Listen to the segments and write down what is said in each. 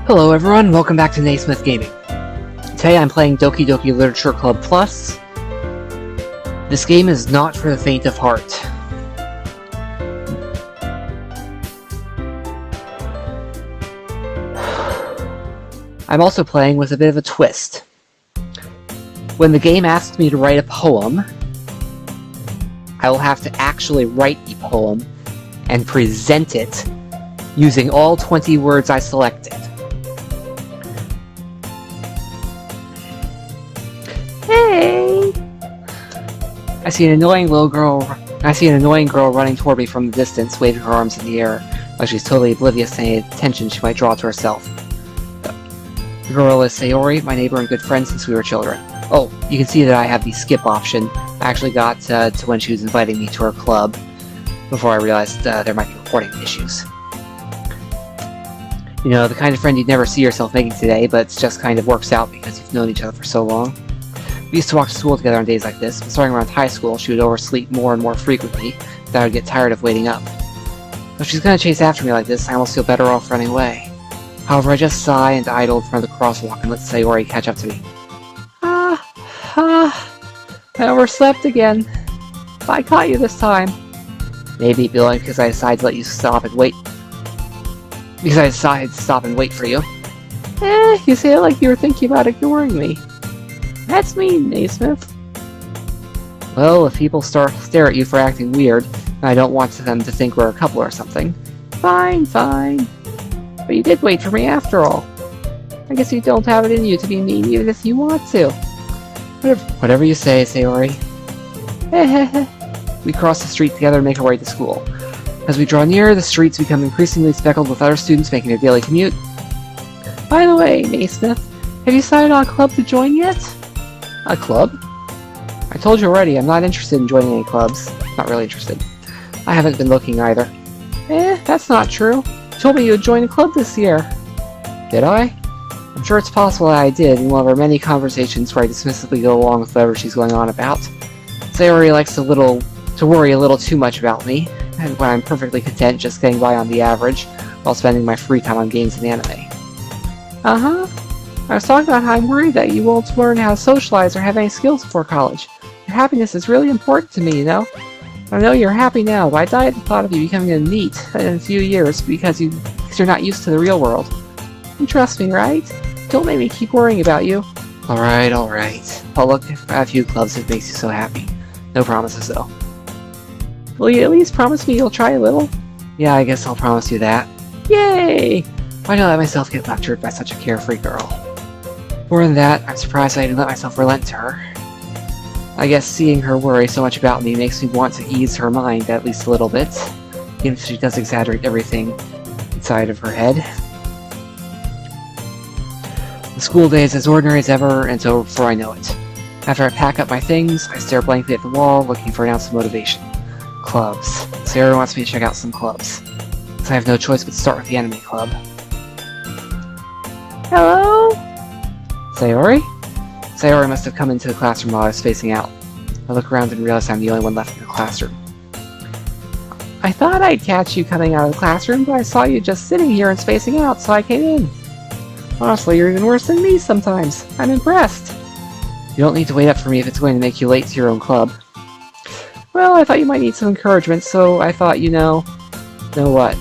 Hello everyone, welcome back to Naysmith Gaming. Today I'm playing Doki Doki Literature Club Plus. This game is not for the faint of heart. I'm also playing with a bit of a twist. When the game asks me to write a poem, I will have to actually write the poem and present it using all 20 words I selected. Hey! I see an annoying girl running toward me from the distance, waving her arms in the air, like she's totally oblivious to any attention she might draw to herself. The girl is Sayori, my neighbor and good friend since we were children. Oh, you can see that I have the skip option. I actually got to when she was inviting me to her club, before I realized there might be recording issues. You know, the kind of friend you'd never see yourself making today, but it just kind of works out because you've known each other for so long. We used to walk to school together on days like this, but starting around high school, she would oversleep more and more frequently, that I would get tired of waiting up. If she's gonna chase after me like this, I almost feel better off running away. However, I just sigh and idle in front of the crosswalk and let Sayori catch up to me. I overslept again. I caught you this time. Maybe it'd be like because I decided to let you stop and wait. Because I decided to stop and wait for you. You say it like you were thinking about ignoring me. That's mean, Naysmith. Well, if people stare at you for acting weird, I don't want them to think we're a couple or something. Fine. But you did wait for me after all. I guess you don't have it in you to be mean even if you want to. Whatever you say, Sayori. We cross the street together and make our way to school. As we draw near, the streets become increasingly speckled with other students making their daily commute. By the way, Naysmith, have you decided on a club to join yet? A club? I told you already, I'm not interested in joining any clubs. Not really interested. I haven't been looking either. That's not true. You told me you would join a club this year. Did I? I'm sure it's possible that I did in one of our many conversations where I dismissively go along with whatever she's going on about. Sayori likes to worry a little too much about me, and when I'm perfectly content just getting by on the average, while spending my free time on games and anime. I was talking about how I'm worried that you won't learn how to socialize or have any skills before college. Your happiness is really important to me, you know? I know you're happy now, but I died at the thought of you becoming a NEET in a few years because you're not used to the real world. You trust me, right? Don't make me keep worrying about you. Alright. I'll look at a few clubs if it makes you so happy. No promises, though. Will you at least promise me you'll try a little? Yeah, I guess I'll promise you that. Yay! Why did I let myself get lectured by such a carefree girl? More than that, I'm surprised I didn't let myself relent to her. I guess seeing her worry so much about me makes me want to ease her mind at least a little bit, even if she does exaggerate everything inside of her head. The school day is as ordinary as ever, and it's over before I know it. After I pack up my things, I stare blankly at the wall, looking for an ounce of motivation. Clubs. Sayori wants me to check out some clubs. So I have no choice but to start with the anime club. Hello? Sayori? Sayori must have come into the classroom while I was spacing out. I look around and realize I'm the only one left in the classroom. I thought I'd catch you coming out of the classroom, but I saw you just sitting here and spacing out, so I came in. Honestly, you're even worse than me sometimes. I'm impressed. You don't need to wait up for me if it's going to make you late to your own club. Well, I thought you might need some encouragement, so I thought, know what?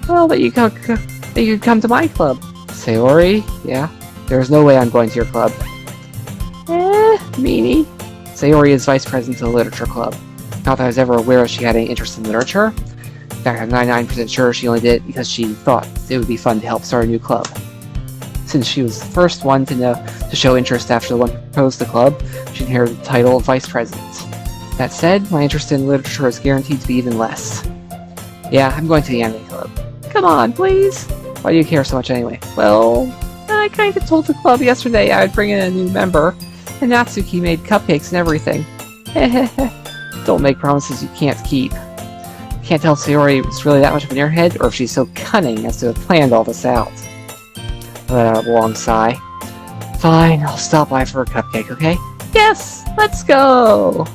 Well, that you could come to my club. Sayori? Yeah? There's no way I'm going to your club. Meanie. Sayori is vice president of the literature club. Not that I was ever aware she had any interest in literature. In fact, I'm 99% sure she only did it because she thought it would be fun to help start a new club. Since she was the first one to show interest after the one who proposed the club, she inherited the title of vice president. That said, my interest in literature is guaranteed to be even less. Yeah, I'm going to the anime club. Come on, please! Why do you care so much anyway? Well, I kind of told the club yesterday I would bring in a new member, and Natsuki made cupcakes and everything. Don't make promises you can't keep. Can't tell if Sayori is really that much of an airhead, or if she's so cunning as to have planned all this out. I let out a long sigh. Fine, I'll stop by for a cupcake, okay? Yes! Let's go!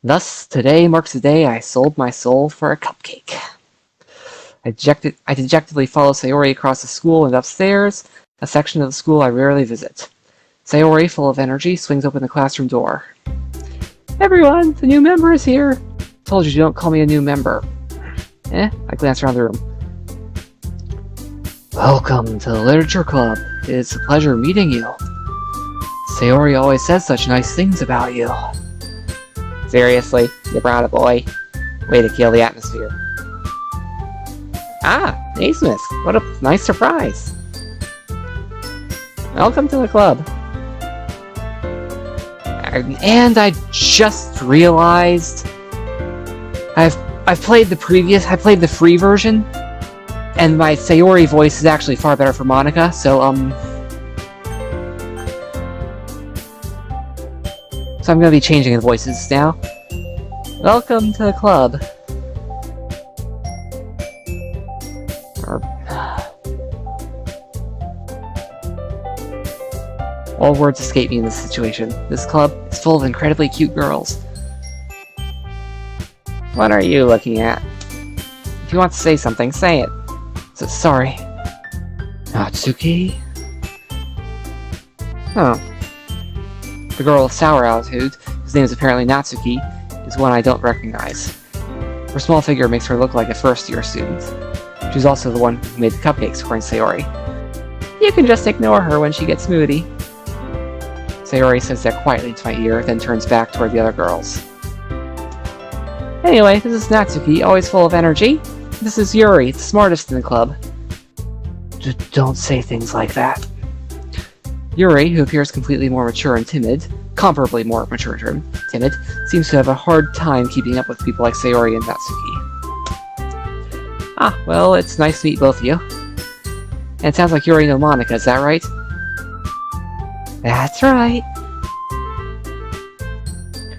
Thus, today marks the day I sold my soul for a cupcake. I I dejectedly follow Sayori across the school and upstairs, a section of the school I rarely visit. Sayori, full of energy, swings open the classroom door. Everyone, the new member is here! Told you don't call me a new member. I glance around the room. Welcome to the Literature Club. It's a pleasure meeting you. Sayori always says such nice things about you. Seriously, you brought a boy. Way to kill the atmosphere. Ah, Naysmith, what a nice surprise. Welcome to the club. And I just realized I played the free version, and my Sayori voice is actually far better for Monica, so I'm gonna be changing the voices now. Welcome to the club. All words escape me in this situation. This club is full of incredibly cute girls. What are you looking at? If you want to say something, say it. So, sorry. Natsuki? Oh. The girl with sour attitude, whose name is apparently Natsuki, is one I don't recognize. Her small figure makes her look like a first-year student. She's also the one who made the cupcakes, according to Sayori. You can just ignore her when she gets moody. Sayori says that quietly into my ear, then turns back toward the other girls. Anyway, this is Natsuki, always full of energy. This is Yuri, the smartest in the club. Don't say things like that. Yuri, who appears completely more mature and timid, comparably more mature and timid, seems to have a hard time keeping up with people like Sayori and Natsuki. Ah, well, it's nice to meet both of you. And it sounds like Yuri know Monica, is that right? That's right.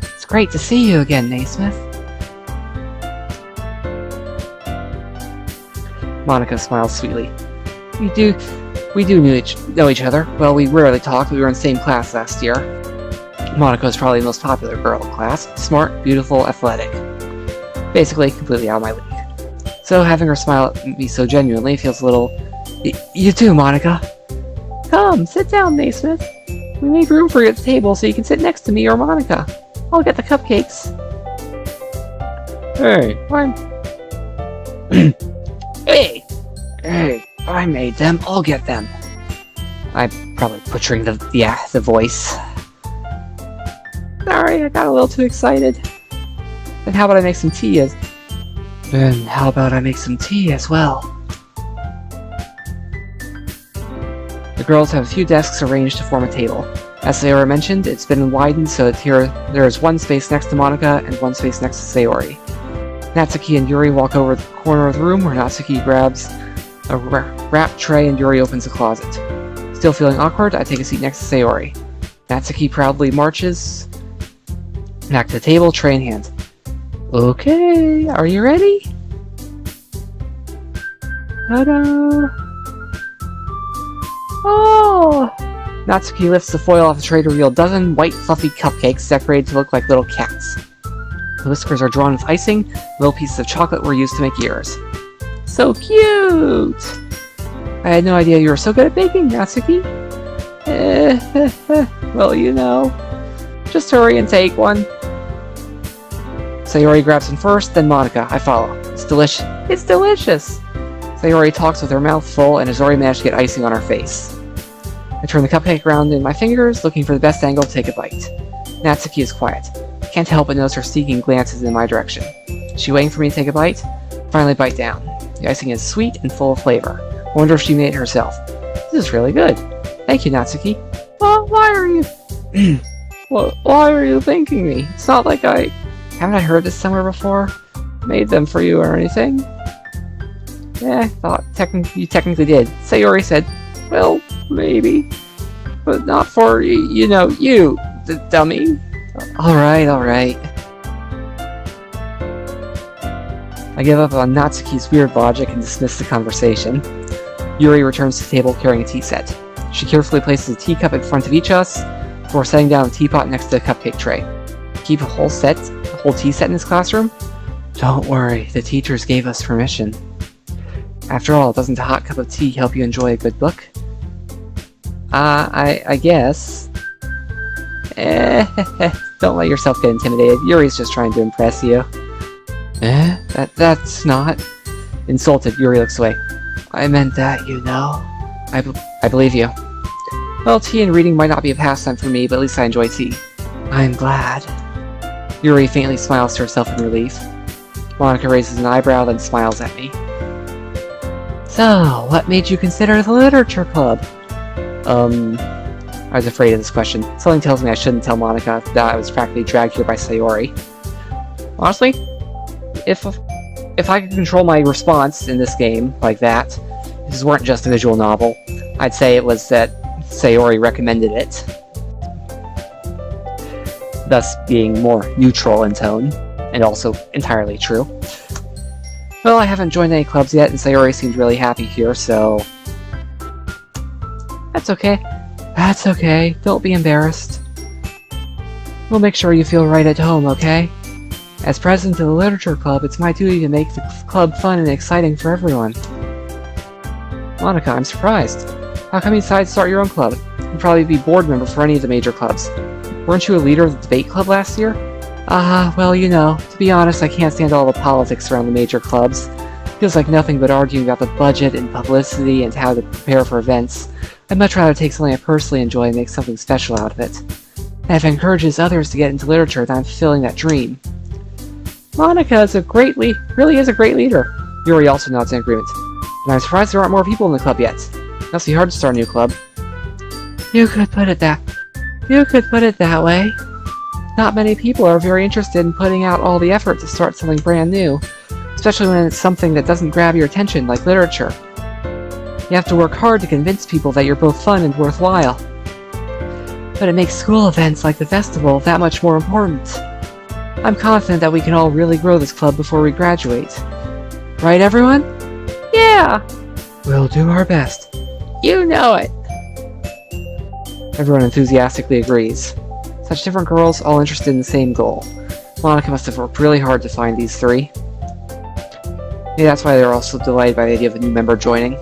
It's great to see you again, Naysmith. Monica smiles sweetly. We do know each other. Well, we rarely talk. We were in the same class last year. Monica is probably the most popular girl in class. Smart, beautiful, athletic. Basically, completely out of my league. So having her smile at me so genuinely feels a little... You too, Monica. Come, sit down, Naysmith. We made room for you at the table so you can sit next to me or Monica. I'll get the cupcakes. Hey, Hey, I made them. I'll get them. I'm probably butchering the voice. Sorry, I got a little too excited. Then how about I make some tea as... Then how about I make some tea as well? The girls have a few desks arranged to form a table. As Sayori mentioned, it's been widened so that there is one space next to Monica and one space next to Sayori. Natsuki and Yuri walk over to the corner of the room where Natsuki grabs a wrap tray and Yuri opens a closet. Still feeling awkward, I take a seat next to Sayori. Natsuki proudly marches back to the table, tray in hand. Okay, are you ready? Ta-da! Oh! Natsuki lifts the foil off the tray to reveal a dozen white, fluffy cupcakes decorated to look like little cats. The whiskers are drawn with icing, little pieces of chocolate were used to make ears. So cute! I had no idea you were so good at baking, Natsuki. Well, you know. Just hurry and take one. Sayori grabs one first, then Monica. I follow. It's delicious. It's delicious! Sayori talks with her mouth full and has already managed to get icing on her face. I turn the cupcake around in my fingers, looking for the best angle to take a bite. Natsuki is quiet. Can't help but notice her sneaking glances in my direction. Is she waiting for me to take a bite? Finally bite down. The icing is sweet and full of flavor. I wonder if she made it herself. This is really good. Thank you, Natsuki. Well, why are you... why are you thanking me? It's not like Haven't I heard this somewhere before? Made them for you or anything? Yeah, I thought you technically did. Sayori said, well, maybe. But not for, you, the dummy. Alright. I give up on Natsuki's weird logic and dismiss the conversation. Yuri returns to the table carrying a tea set. She carefully places a teacup in front of each of us before setting down a teapot next to the cupcake tray. Keep a whole tea set in this classroom? Don't worry, the teachers gave us permission. After all, doesn't a hot cup of tea help you enjoy a good book? I guess. Don't let yourself get intimidated. Yuri's just trying to impress you. That's not... Insulted, Yuri looks away. I meant that, you know. I believe you. Well, tea and reading might not be a pastime for me, but at least I enjoy tea. I'm glad. Yuri faintly smiles to herself in relief. Monika raises an eyebrow, then smiles at me. So, what made you consider the literature club? I was afraid of this question. Something tells me I shouldn't tell Monika that I was practically dragged here by Sayori. Honestly, if I could control my response in this game like that, if this weren't just a visual novel, I'd say it was that Sayori recommended it. Thus being more neutral in tone, and also entirely true. Well, I haven't joined any clubs yet, and Sayori seemed really happy here, so... That's okay. That's okay. Don't be embarrassed. We'll make sure you feel right at home, okay? As president of the Literature Club, it's my duty to make the club fun and exciting for everyone. Monika, I'm surprised. How come you decided to start your own club? You'd probably be board member for any of the major clubs. Weren't you a leader of the debate club last year? Well, you know, to be honest, I can't stand all the politics around the major clubs. Feels like nothing but arguing about the budget and publicity and how to prepare for events. I'd much rather take something I personally enjoy and make something special out of it. And if it encourages others to get into literature, then I'm fulfilling that dream. Monika is really is a great leader. Yuri also nods in agreement. And I'm surprised there aren't more people in the club yet. Must be hard to start a new club. You could put it that way. Not many people are very interested in putting out all the effort to start something brand new, especially when it's something that doesn't grab your attention, like literature. You have to work hard to convince people that you're both fun and worthwhile. But it makes school events like the festival that much more important. I'm confident that we can all really grow this club before we graduate. Right, everyone? Yeah! We'll do our best. You know it! Everyone enthusiastically agrees. Such different girls, all interested in the same goal. Monika must have worked really hard to find these three. Maybe that's why they're also delighted by the idea of a new member joining.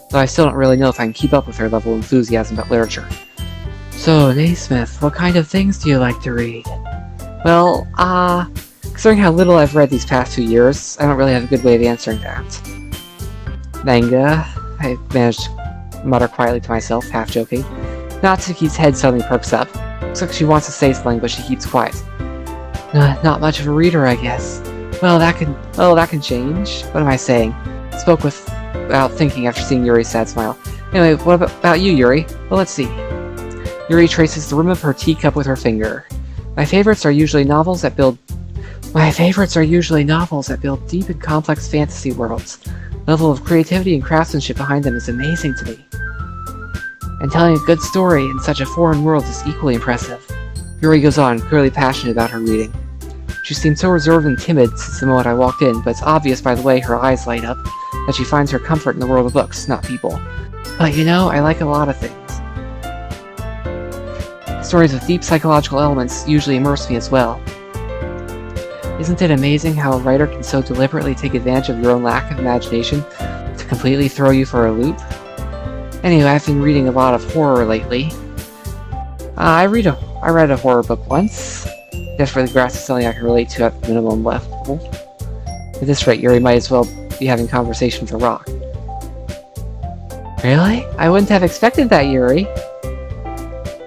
Though I still don't really know if I can keep up with their level of enthusiasm about literature. So, Naysmith, what kind of things do you like to read? Well, considering how little I've read these past 2 years, I don't really have a good way of answering that. Manga, I managed to mutter quietly to myself, half joking. Natsuki's head suddenly perks up. Looks like she wants to say something, but she keeps quiet. Not much of a reader, I guess. Well, that can change. What am I saying? Spoke without thinking after seeing Yuri's sad smile. Anyway, what about you, Yuri? Well, let's see. Yuri traces the rim of her teacup with her finger. My favorites are usually novels that build deep and complex fantasy worlds. The level of creativity and craftsmanship behind them is amazing to me. And telling a good story in such a foreign world is equally impressive. Yuri goes on, clearly passionate about her reading. She seemed so reserved and timid since the moment I walked in, but it's obvious by the way her eyes light up that she finds her comfort in the world of books, not people. But you know, I like a lot of things. Stories with deep psychological elements usually immerse me as well. Isn't it amazing how a writer can so deliberately take advantage of your own lack of imagination to completely throw you for a loop? Anyway, I've been reading a lot of horror lately. I read a horror book once. Desperately grasp is something I can relate to at the minimum level. At this rate, Yuri might as well be having conversation with a rock. Really? I wouldn't have expected that, Yuri.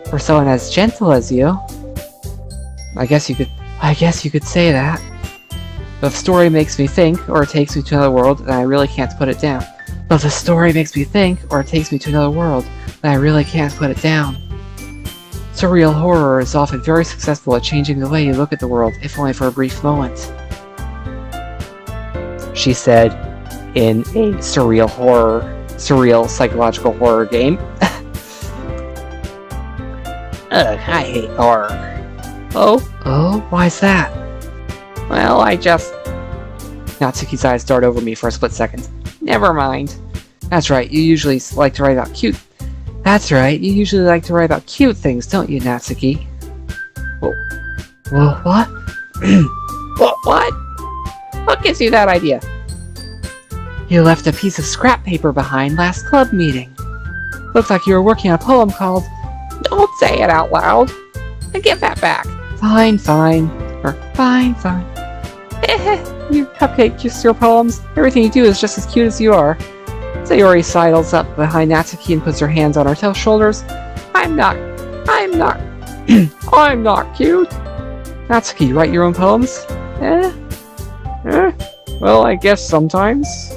For someone as gentle as you. I guess you could say that. But if the story makes me think, or it takes me to another world, then I really can't put it down. But if the story makes me think, or it takes me to another world, then I really can't put it down. Surreal horror is often very successful at changing the way you look at the world, if only for a brief moment. She said, in a surreal psychological horror game. Ugh, I hate horror. Oh, why's that? Well, Natsuki's eyes dart over me for a split second. Never mind. That's right, you usually like to write about cute things, don't you, Natsuki? Whoa, what? What gives you that idea? You left a piece of scrap paper behind last club meeting. Looked like you were working on a poem called Don't Say It Out Loud. And give that back. Fine, fine. Or fine, fine. You cupcake just your poems. Everything you do is just as cute as you are. Sayori sidles up behind Natsuki and puts her hands on her shoulders. I'm not I'm not cute. Natsuki, you write your own poems? Well, I guess sometimes.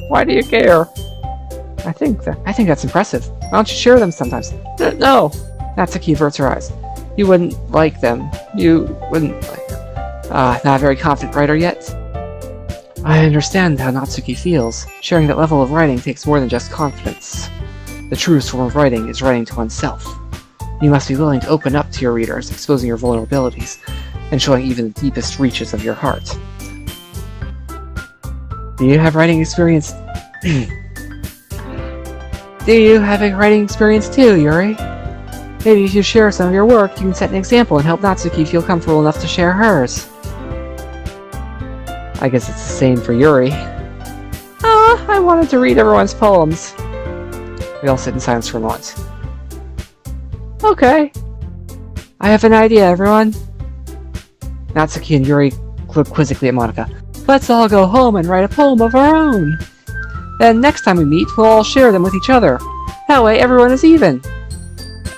Why do you care? I think that's impressive. Why don't you share them sometimes? No! Natsuki averts her eyes. You wouldn't like them. You wouldn't like them. Not a very confident writer yet? I understand how Natsuki feels. Sharing that level of writing takes more than just confidence. The truest form of writing is writing to oneself. You must be willing to open up to your readers, exposing your vulnerabilities, and showing even the deepest reaches of your heart. Do you have writing experience? Do you have a writing experience too, Yuri? Maybe if you share some of your work, you can set an example and help Natsuki feel comfortable enough to share hers. I guess it's the same for Yuri. I wanted to read everyone's poems. We all sit in silence for a moment. Okay. I have an idea, everyone. Natsuki and Yuri look quizzically at Monika. Let's all go home and write a poem of our own. Then next time we meet, we'll all share them with each other. That way everyone is even.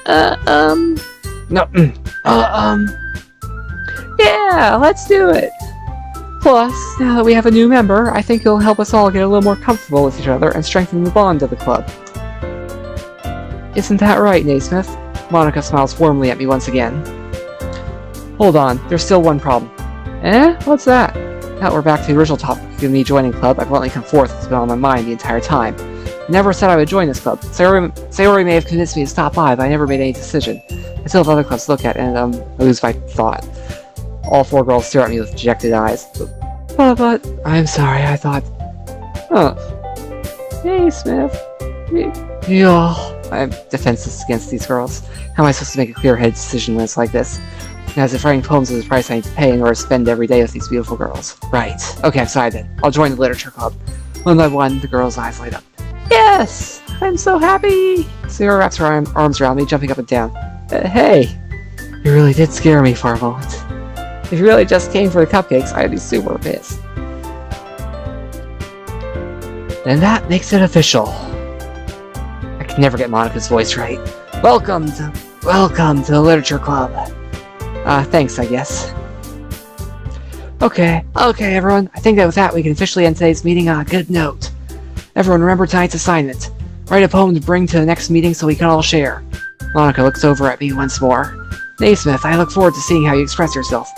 Yeah, let's do it. Plus, now that we have a new member, I think it'll help us all get a little more comfortable with each other and strengthen the bond of the club. Isn't that right, Naysmith? Monika smiles warmly at me once again. Hold on, there's still one problem. What's that? Now we're back to the original topic of me joining club. I've only come forth. It's been on my mind the entire time. Never said I would join this club. Sayori may have convinced me to stop by, but I never made any decision. I still have other clubs to look at, and I lose my thought. All four girls stare at me with dejected eyes. But I'm sorry, I thought... Hey, Smith. I'm defenseless against these girls. How am I supposed to make a clear-headed decision when it's like this? As if writing poems is the price I need to pay in order to spend every day with these beautiful girls. Right. Okay, I've decided. I'll join the literature club. One by one, the girls' eyes light up. Yes! I'm so happy! Sayori wraps her arms around me, jumping up and down. Hey! You really did scare me for a moment. If you really just came for the cupcakes, I'd be super pissed. And that makes it official. I can never get Monika's voice right. Welcome to the literature club. Thanks, I guess. Okay, everyone. I think that with that, we can officially end today's meeting on a good note. Everyone remember tonight's assignment. Write a poem to bring to the next meeting so we can all share. Monika looks over at me once more. Naysmith, I look forward to seeing how you express yourself.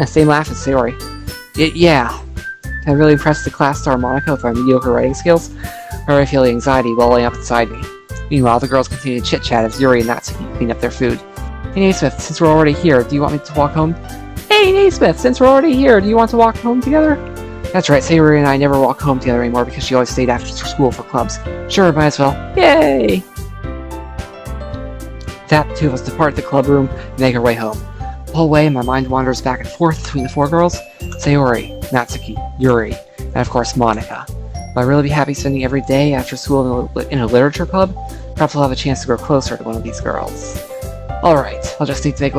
Same laugh as Sayori. Yeah. Can I really impress the class star Monika with my mediocre writing skills? Or I feel the anxiety welling up inside me. Meanwhile, the girls continue to chit-chat as Yuri and Natsuki clean up their food. Hey Naysmith, since we're already here, do you want me to walk home? Hey Naysmith, since we're already here, do you want to walk home together? That's right, Sayori and I never walk home together anymore because she always stayed after school for clubs. Sure, might as well. Yay! That, the two of us depart the club room and make our way home. The whole way, my mind wanders back and forth between the four girls. Sayori, Natsuki, Yuri, and of course Monika. Will I really be happy spending every day after school in a literature club? Perhaps I'll have a chance to grow closer to one of these girls. Alright, I'll just need to make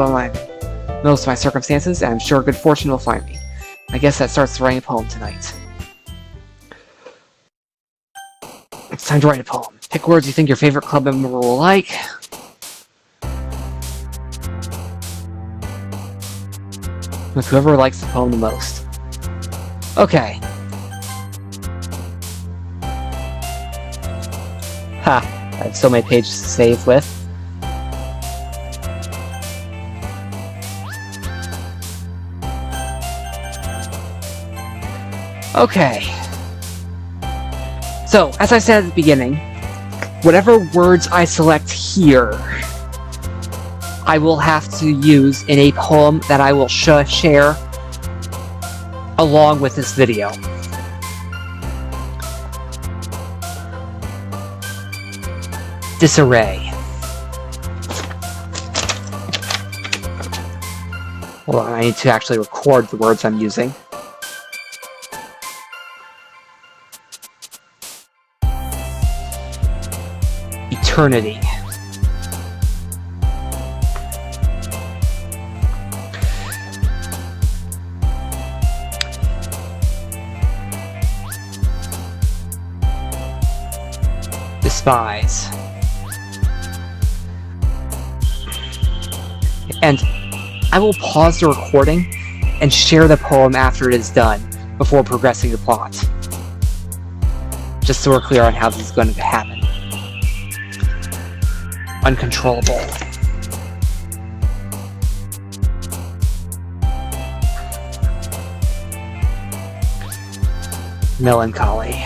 most of my circumstances, and I'm sure good fortune will find me. I guess that starts writing a poem tonight. It's time to write a poem. Pick words you think your favorite club member will like. With whoever likes the poem the most. Okay. Ha! I have so many pages to save with. Okay. So, as I said at the beginning, whatever words I select here, I will have to use in a poem that I will share along with this video. Disarray. Hold on, I need to actually record the words I'm using. eternity. Despise. And I will pause the recording and share the poem after it is done, before progressing the plot. Just so we're clear on how this is going to happen. Uncontrollable. Melancholy.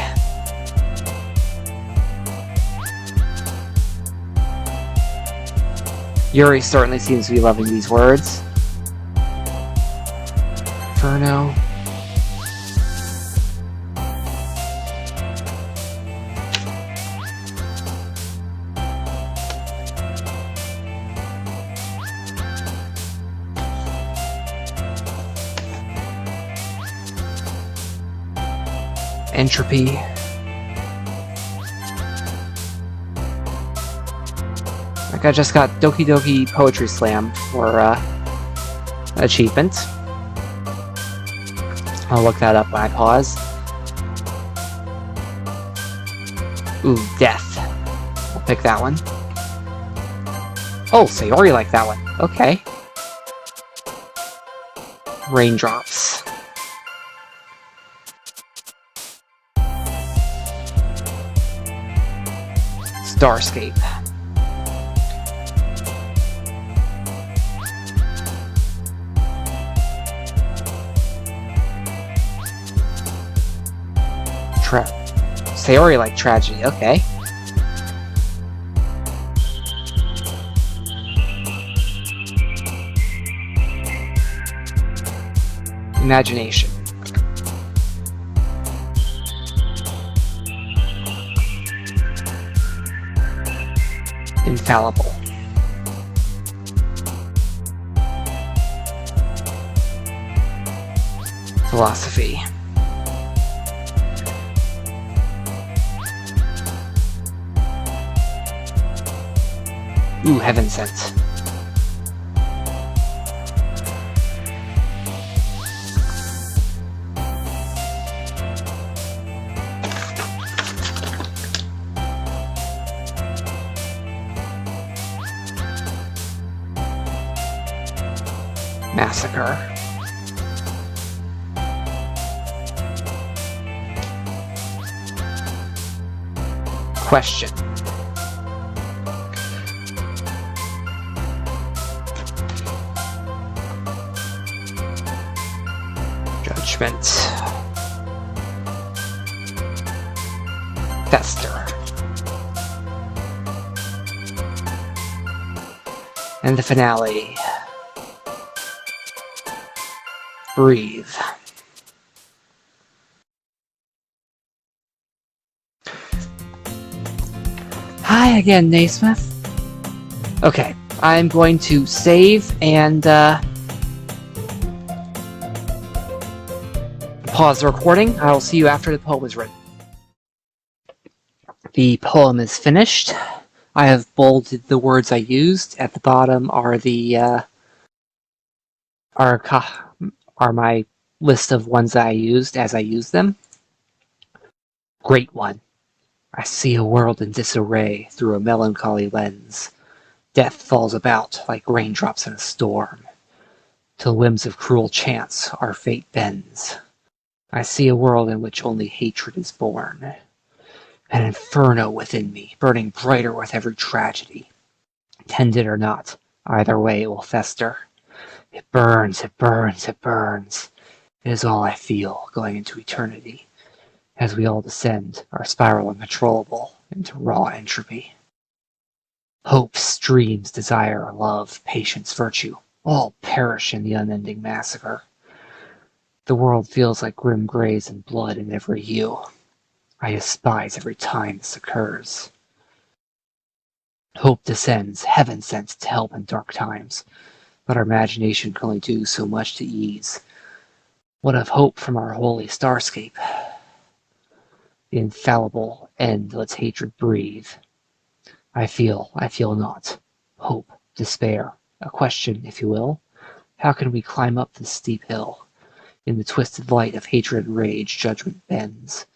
Yuri certainly seems to be loving these words. Inferno. Entropy. Like I just got Doki Doki Poetry Slam for achievement. I'll look that up when I pause. Ooh, death. I'll pick that one. Oh, Sayori liked that one. Okay. Raindrops. Starscape. Sayori like tragedy, okay. Imagination. Infallible. Philosophy. Ooh, heaven sent. Massacre. Question. Judgment. Fester. And the finale. Breathe. Hi again, Naysmith. Okay, I'm going to save and pause the recording. I will see you after the poem is written. The poem is finished. I have bolded the words I used. At the bottom are the are my list of ones that I used as I used them. Great one. I see a world in disarray through a melancholy lens. Death falls about like raindrops in a storm. Till whims of cruel chance our fate bends. I see a world in which only hatred is born. An inferno within me, burning brighter with every tragedy. Tended or not, either way it will fester. It burns, it burns, it burns. It is all I feel going into eternity. As we all descend, our spiral uncontrollable into raw entropy. Hopes, dreams, desire, love, patience, virtue, all perish in the unending massacre. The world feels like grim grays and blood in every hue. I despise every time this occurs. Hope descends, heaven sent to help in dark times, but our imagination can only do so much to ease. What of hope from our holy starscape? The infallible end lets hatred breathe. I feel not. Hope, despair, a question, if you will. How can we climb up this steep hill? In the twisted light of hatred and rage, judgment bends.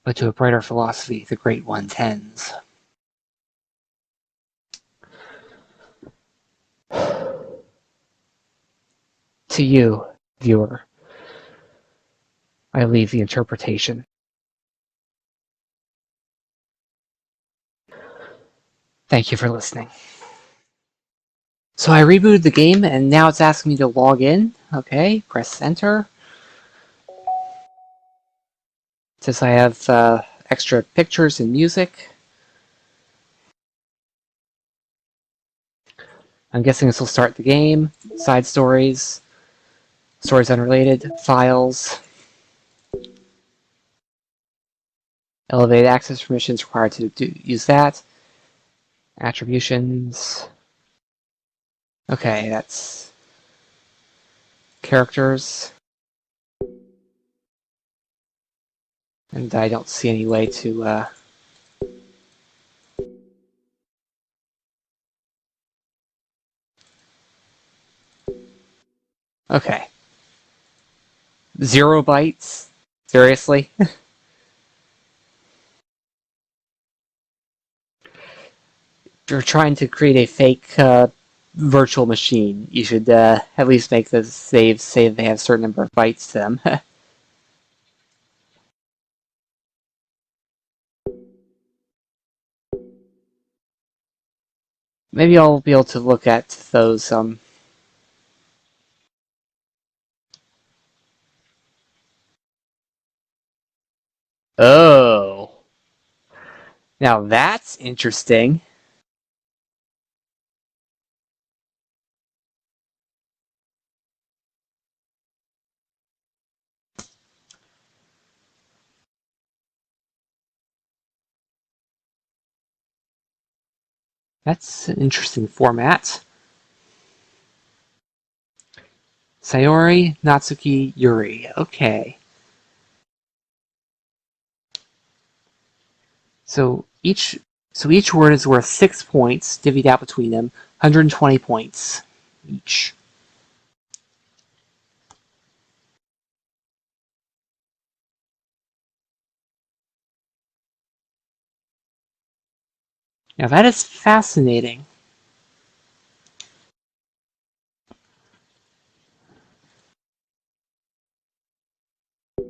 But to a brighter philosophy the Great One tends. To you, viewer, I leave the interpretation. Thank you for listening. So I rebooted the game, and now it's asking me to log in. Okay, press enter. Since I have extra pictures and music. I'm guessing this will start the game. Side stories. Stories unrelated. Files. Elevated access permissions required to use that. Attributions. Okay, that's characters. And I don't see any way to okay. 0 bytes? Seriously? You're trying to create a fake virtual machine. You should at least make the saves say they have a certain number of bytes to them. Maybe I'll be able to look at those. Oh. Now that's interesting. That's an interesting format. Sayori, Natsuki, Yuri. Okay. So each word is worth 6 points, divvied out between them, 120 points each. Now that is fascinating. I'm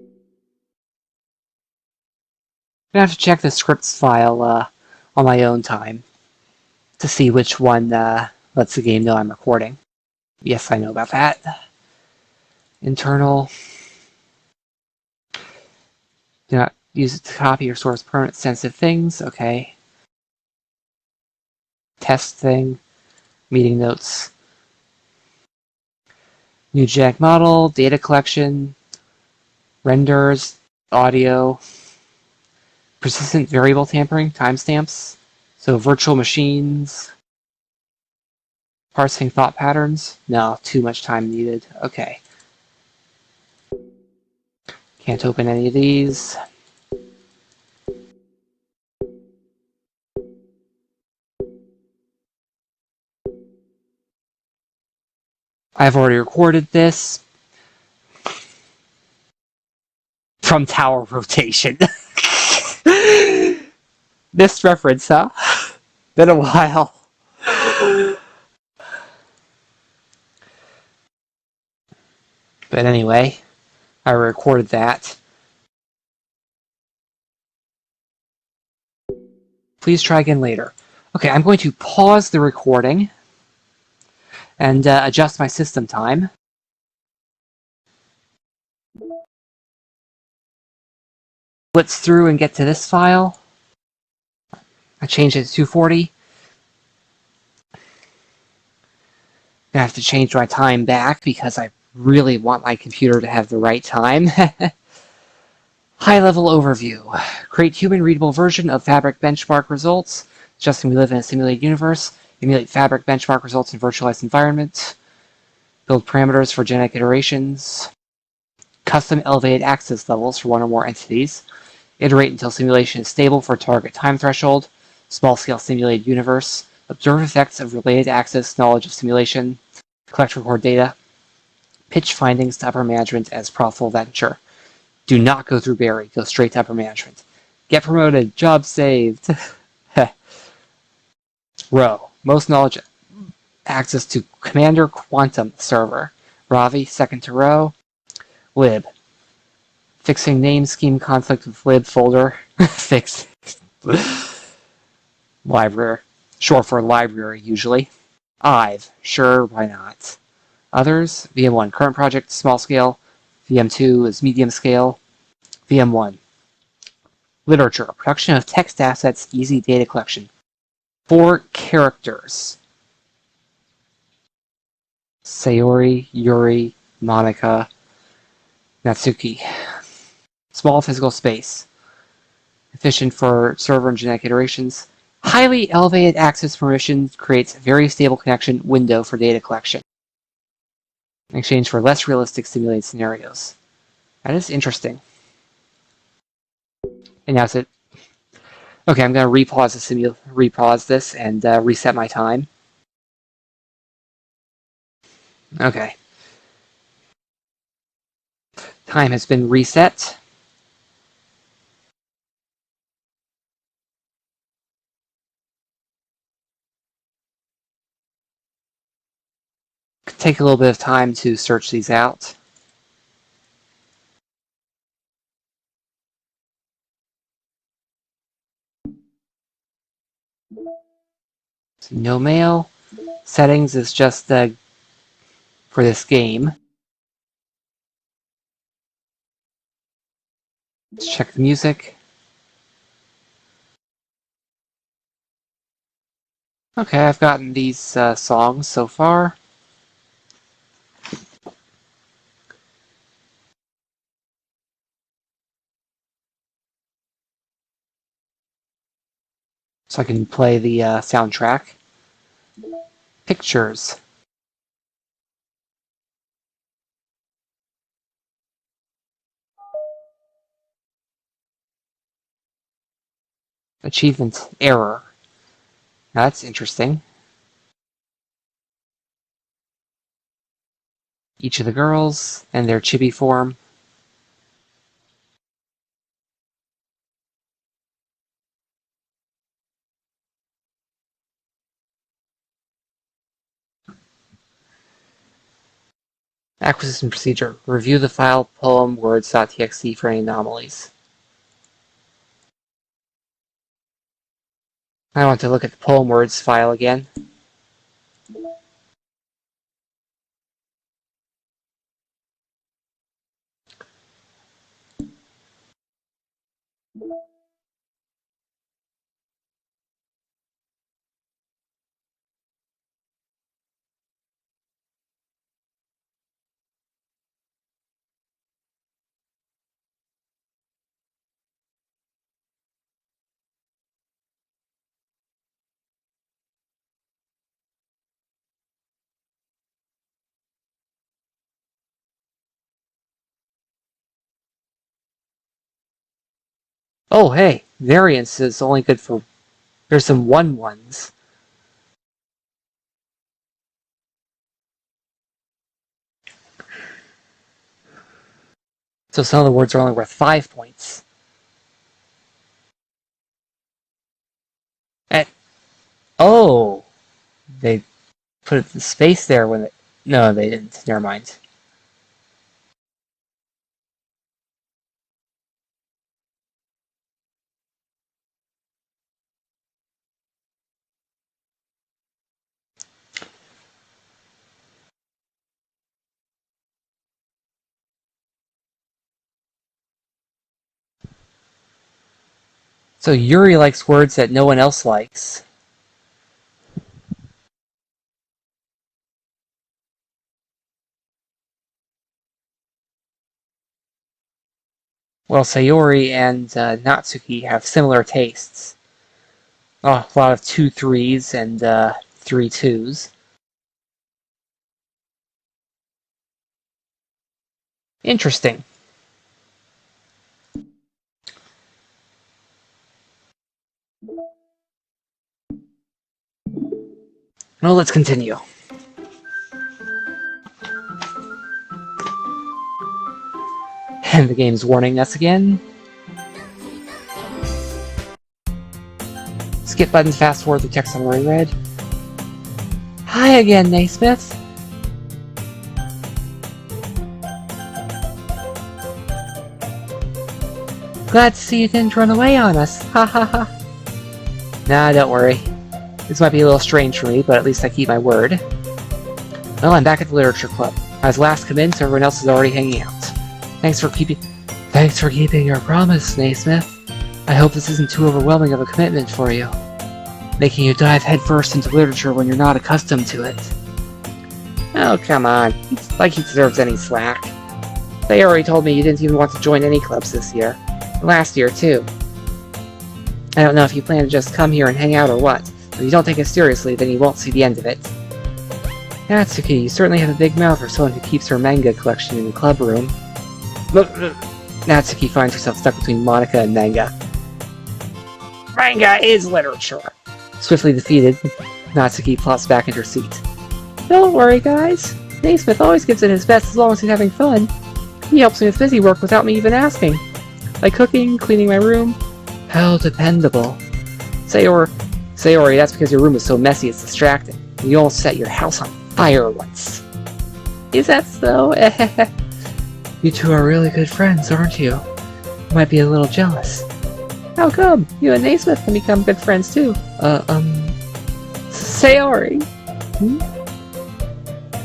gonna have to check the scripts file on my own time to see which one lets the game know I'm recording. Yes, I know about that. Internal. Do not use it to copy or source permanent sensitive things. Okay. Test thing. Meeting notes. New genetic model. Data collection. Renders. Audio. Persistent variable tampering. Timestamps. So virtual machines. Parsing thought patterns. No, too much time needed. Okay. Can't open any of these. I've already recorded this from tower rotation. This reference, huh? Been a while. But anyway, I recorded that. Please try again later. Okay, I'm going to pause the recording and adjust my system time. Blitz through and get to this file. I changed it to 240. I have to change my time back because I really want my computer to have the right time. High-level overview. Create human-readable version of Fabric benchmark results. Suggesting we live in a simulated universe. Emulate Fabric benchmark results in virtualized environment. Build parameters for genetic iterations. Custom elevated access levels for one or more entities. Iterate until simulation is stable for target time threshold. small-scale simulated universe, observe effects of related access knowledge of simulation, collect record data, pitch findings to upper management as profitable venture. Do not go through Barry, go straight to upper management. Get promoted, job saved. Row, most knowledge access to Commander Quantum server. Ravi, second to row. Lib, fixing name scheme conflict with lib folder. Fix. Library, short for library usually. Ive, sure, why not? Others, VM1, current project, small scale. VM2 is medium scale. VM1, literature, production of text assets, easy data collection. 4 characters. Sayori, Yuri, Monica, Natsuki. Small physical space. Efficient for server and genetic iterations. Highly elevated access permission creates a very stable connection window for data collection in exchange for less realistic simulated scenarios. That is interesting. And that's it. Okay, I'm going to repause this and reset my time. Okay. Time has been reset. Take a little bit of time to search these out. So no mail. Settings is just for this game. Let's check the music. Okay, I've gotten these songs so far. So I can play the soundtrack. Pictures. Achievement error. Now that's interesting. Each of the girls and their chibi form. Acquisition procedure. Review the file poem words.txt for any anomalies. I want to look at the poem words file again. Oh, hey, variance is only good for... There's some 1-1s. So some of the words are only worth 5 points. And, oh, they put the space there when it... No, they didn't. Never mind. So Yuri likes words that no one else likes. Well, Sayori and Natsuki have similar tastes. Oh, a lot of 2 3s and 3 2s. Interesting. Well, let's continue. And the game's warning us again. Skip button to fast forward the text I'm already read. Hi again, Naysmith. Glad to see you didn't run away on us. Ha ha ha. Nah, don't worry. This might be a little strange for me, but at least I keep my word. Well, I'm back at the Literature Club. I was last come in, so everyone else is already hanging out. Thanks for keeping your promise, Naysmith. I hope this isn't too overwhelming of a commitment for you. Making you dive headfirst into literature when you're not accustomed to it. Oh, come on. It's like he deserves any slack. They already told me you didn't even want to join any clubs this year. Last year, too. I don't know if you plan to just come here and hang out or what. If you don't take it seriously, then you won't see the end of it. Natsuki, you certainly have a big mouth for someone who keeps her manga collection in the club room. Natsuki finds herself stuck between Monica and manga. Manga is literature! Swiftly defeated, Natsuki plops back in her seat. Don't worry, guys. Naysmith always gives it his best as long as he's having fun. He helps me with busy work without me even asking. Like cooking, cleaning my room. How dependable. Sayori, that's because your room is so messy it's distracting. You almost set your house on fire once. Is that so? You two are really good friends, aren't you? Might be a little jealous. How come? You and Naysmith can become good friends too. Sayori.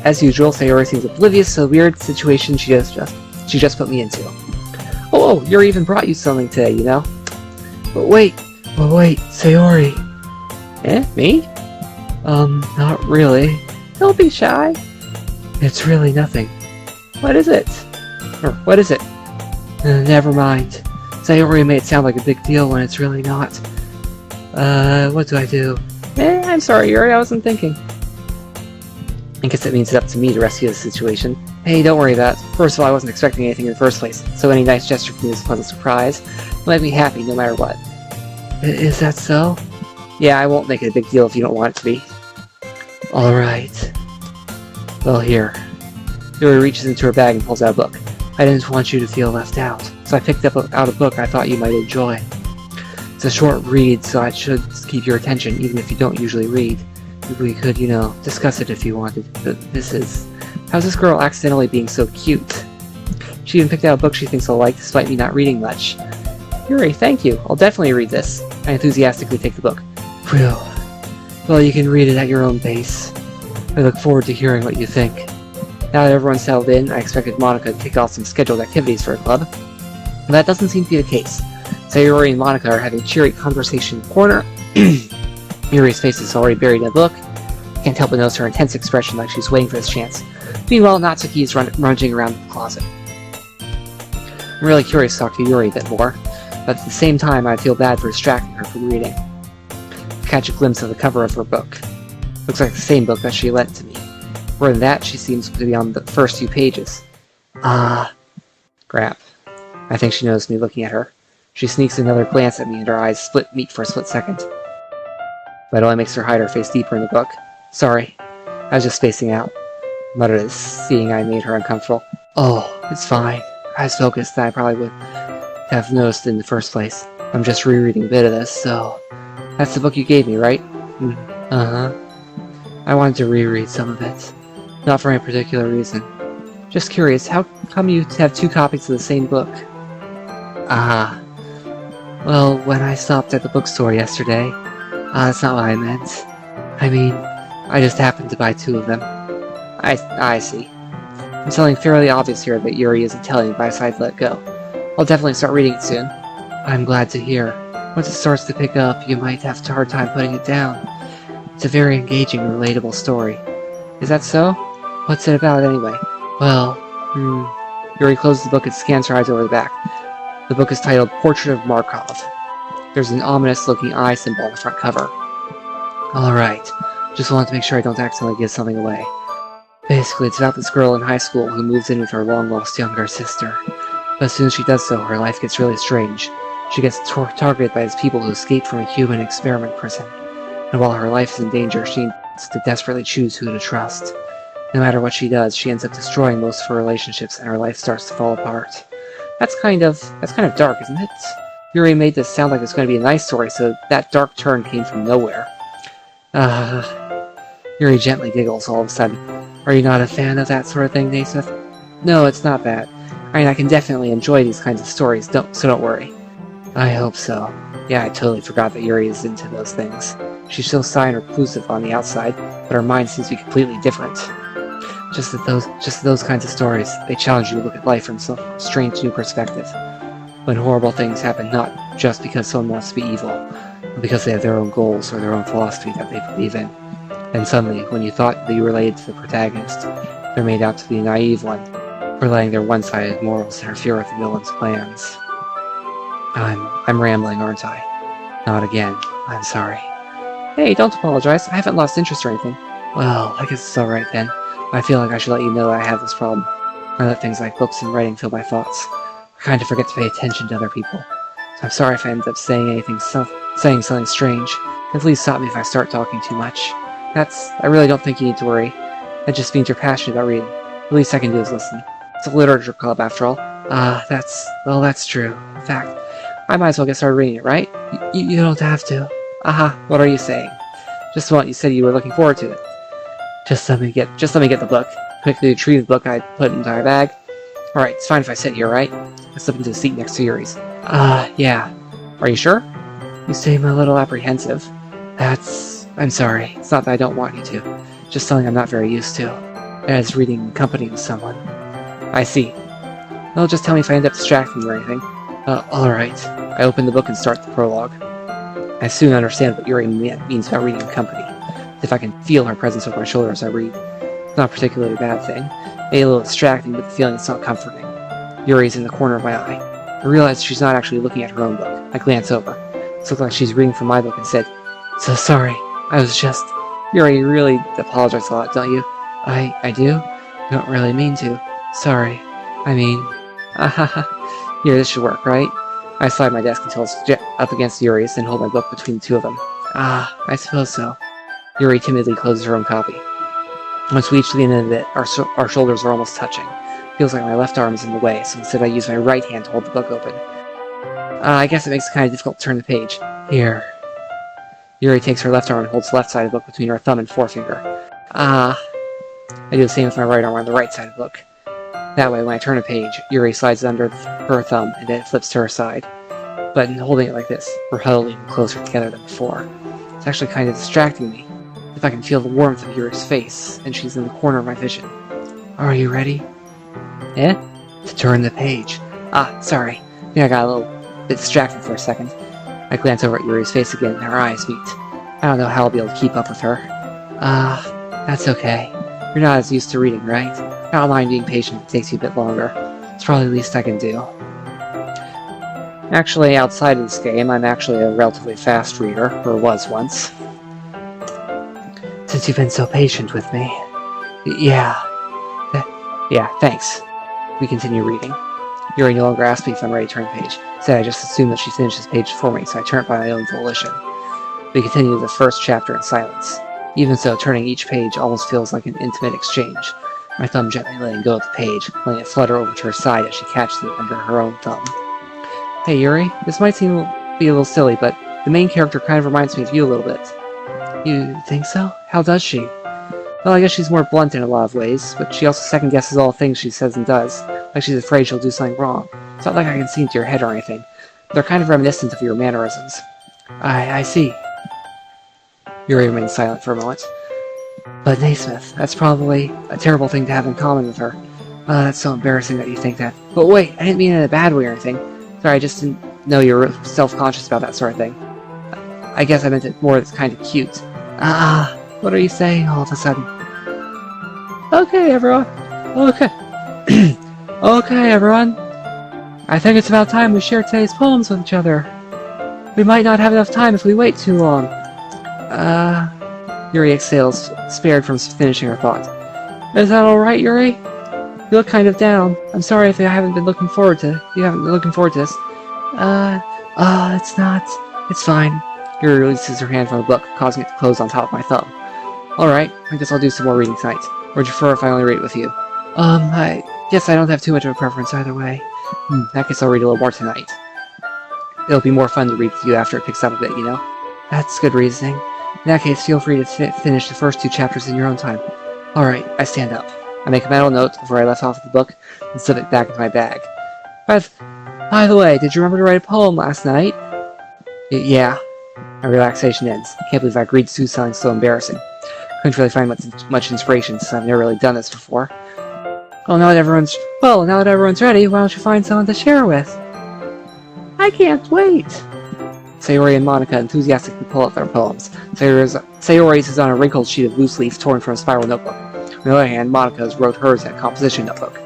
As usual, Sayori seems oblivious to the weird situation she just put me into. Oh, Yuri even brought you something today, you know? But wait, Sayori. Eh, me? Not really. Don't be shy. It's really nothing. What is it? Or, what is it? Never mind. Sayori made it sound like a big deal when it's really not. What do I do? I'm sorry, Yuri, I wasn't thinking. I guess it means it's up to me to rescue the situation. Hey, don't worry about it. First of all, I wasn't expecting anything in the first place, so any nice gesture from me is a pleasant surprise. It'll make me happy no matter what. Is that so? Yeah, I won't make it a big deal if you don't want it to be. Alright. Well, here. Yuri reaches into her bag and pulls out a book. I didn't want you to feel left out, so I picked out a book I thought you might enjoy. It's a short read, so it should keep your attention, even if you don't usually read. We could, discuss it if you wanted. How's this girl accidentally being so cute? She even picked out a book she thinks I'll like, despite me not reading much. Yuri, thank you. I'll definitely read this. I enthusiastically take the book. Phew. Well, you can read it at your own pace. I look forward to hearing what you think. Now that everyone's settled in, I expected Monica to kick off some scheduled activities for a club. But that doesn't seem to be the case. Sayori and Monica are having a cheery conversation in the corner. Yuri's face is already buried in the book. I can't help but notice her intense expression like she's waiting for this chance. Meanwhile, Natsuki is rummaging around the closet. I'm really curious to talk to Yuri a bit more, but at the same time I feel bad for distracting her from reading. I catch a glimpse of the cover of her book. Looks like the same book that she lent to me. More than that, she seems to be on the first few pages. Crap. I think she noticed me looking at her. She sneaks another glance at me and her eyes meet for a split second. But it only makes her hide her face deeper in the book. Sorry, I was just spacing out. Muttered as seeing I made her uncomfortable. Oh, it's fine. I was focused that I probably would have noticed in the first place. I'm just rereading a bit of this, so... That's the book you gave me, right? Uh-huh. I wanted to reread some of it. Not for any particular reason. Just curious, how come you have two copies of the same book? Well, when I stopped at the bookstore yesterday... that's not what I meant. I mean, I just happened to buy two of them. I see. It's something fairly obvious here that Yuri isn't telling me, but I decided to let it go. I'll definitely start reading it soon. I'm glad to hear. Once it starts to pick up, you might have a hard time putting it down. It's a very engaging and relatable story. Is that so? What's it about anyway? Well, Yuri closes the book and scans her eyes over the back. The book is titled Portrait of Markov. There's an ominous-looking eye symbol on the front cover. Alright, just wanted to make sure I don't accidentally give something away. Basically, it's about this girl in high school who moves in with her long-lost younger sister. But as soon as she does so, her life gets really strange. She gets targeted by these people who escaped from a human experiment prison. And while her life is in danger, she so to desperately choose who to trust. No matter what she does, she ends up destroying most of her relationships and her life starts to fall apart. That's kind of dark, isn't it? Yuri made this sound like it's going to be a nice story, so that dark turn came from nowhere. Yuri gently giggles all of a sudden. Are you not a fan of that sort of thing, Naysmith? No, it's not that. I mean, I can definitely enjoy these kinds of stories, so don't worry. I hope so. Yeah, I totally forgot that Yuri is into those things. She's so shy and reclusive on the outside, but her mind seems to be completely different. Just those kinds of stories, they challenge you to look at life from some strange new perspective. When horrible things happen not just because someone wants to be evil, but because they have their own goals or their own philosophy that they believe in. And suddenly, when you thought that you related to the protagonist, they're made out to be a naive one, for letting their one-sided morals interfere with the villain's plans. I'm rambling, aren't I? Not again. I'm sorry. Hey, don't apologize. I haven't lost interest or anything. Well, I guess it's alright then. I feel like I should let you know that I have this problem. I let things like books and writing fill my thoughts. I kind of forget to pay attention to other people. So I'm sorry if I end up saying something strange. Please stop me if I start talking too much. I really don't think you need to worry. That just means you're passionate about reading. The least I can do is listen. It's a literature club, after all. That's true. In fact, I might as well get started reading it, right? You don't have to. Aha, what are you saying? Just what you said you were looking forward to it. Just let me get the book. Quickly retrieve the book I put into my bag. Alright, it's fine if I sit here, right? I slip into the seat next to Yuri's. Yeah. Are you sure? You seem a little apprehensive. I'm sorry. It's not that I don't want you to. Just something I'm not very used to. As reading in company with someone. I see. Well, just tell me if I end up distracting you or anything. Alright. I open the book and start the prologue. I soon understand what Yuri means about reading in company. If I can feel her presence over my shoulder as I read. It's not a particularly bad thing. Maybe a little distracting, but the feeling is not comforting. Yuri's in the corner of my eye. I realize she's not actually looking at her own book. I glance over. It looks like she's reading from my book and said, So sorry, I was just... Yuri, you really apologize a lot, don't you? I do? I don't really mean to. Sorry. I mean... Here, this should work, right? I slide my desk until it's up against Yuri's, then hold my book between the two of them. I suppose so. Yuri timidly closes her own copy. Once we reach the end of it, our shoulders are almost touching. Feels like my left arm is in the way, so instead I use my right hand to hold the book open. I guess it makes it kind of difficult to turn the page. Here. Yuri takes her left arm and holds the left side of the book between her thumb and forefinger. I do the same with my right arm on the right side of the book. That way, when I turn a page, Yuri slides it under her thumb and then it flips to her side. But in holding it like this, we're huddled even closer together than before. It's actually kind of distracting me. If I can feel the warmth of Yuri's face, and she's in the corner of my vision. Are you ready? Eh? To turn the page. Sorry. I think I got a little bit distracted for a second. I glance over at Yuri's face again, and our eyes meet. I don't know how I'll be able to keep up with her. That's okay. You're not as used to reading, right? I don't mind being patient if it takes you a bit longer. It's probably the least I can do. Actually, outside of this game, I'm actually a relatively fast reader, or was once. Since you've been so patient with me. Yeah, thanks. We continue reading. Yuri no longer asks me if I'm ready to turn the page. Instead, I just assume that she finishes the page for me, so I turn it by my own volition. We continue the first chapter in silence. Even so, turning each page almost feels like an intimate exchange. My thumb gently letting go of the page, letting it flutter over to her side as she catches it under her own thumb. Hey Yuri, this might be a little silly, but the main character kind of reminds me of you a little bit. You think so? How does she? Well, I guess she's more blunt in a lot of ways, but she also second-guesses all the things she says and does, like she's afraid she'll do something wrong. It's not like I can see into your head or anything. They're kind of reminiscent of your mannerisms. I see. Yuri remains silent for a moment. But Naysmith, that's probably a terrible thing to have in common with her. That's so embarrassing that you think that. But wait, I didn't mean it in a bad way or anything. Sorry, I just didn't know you were self-conscious about that sort of thing. I guess I meant it more that's kind of cute. What are you saying all of a sudden? Okay, everyone. Okay. Okay, everyone. I think it's about time we share today's poems with each other. We might not have enough time if we wait too long. Yuri exhales, spared from finishing her thought. Is that alright, Yuri? You look kind of down. I'm sorry if you haven't been looking forward to this. It's not. It's fine. Yuri releases her hand from the book, causing it to close on top of my thumb. Alright, I guess I'll do some more reading tonight. Or would you prefer if I only read it with you? I guess I don't have too much of a preference either way. I guess I'll read a little more tonight. It'll be more fun to read with you after it picks up a bit, you know? That's good reasoning. In that case, feel free to finish the first 2 chapters in your own time. Alright, I stand up. I make a mental note of where I left off the book and slip it back into my bag. By the way, did you remember to write a poem last night? Yeah. My relaxation ends. I can't believe I agreed to do something so embarrassing. Couldn't really find much inspiration since I've never really done this before. Well, now that everyone's ready, why don't you find someone to share with? I can't wait! Sayori and Monica enthusiastically pull out their poems. Sayori's is on a wrinkled sheet of loose leaf torn from a spiral notebook. On the other hand, Monica's wrote hers in a composition notebook.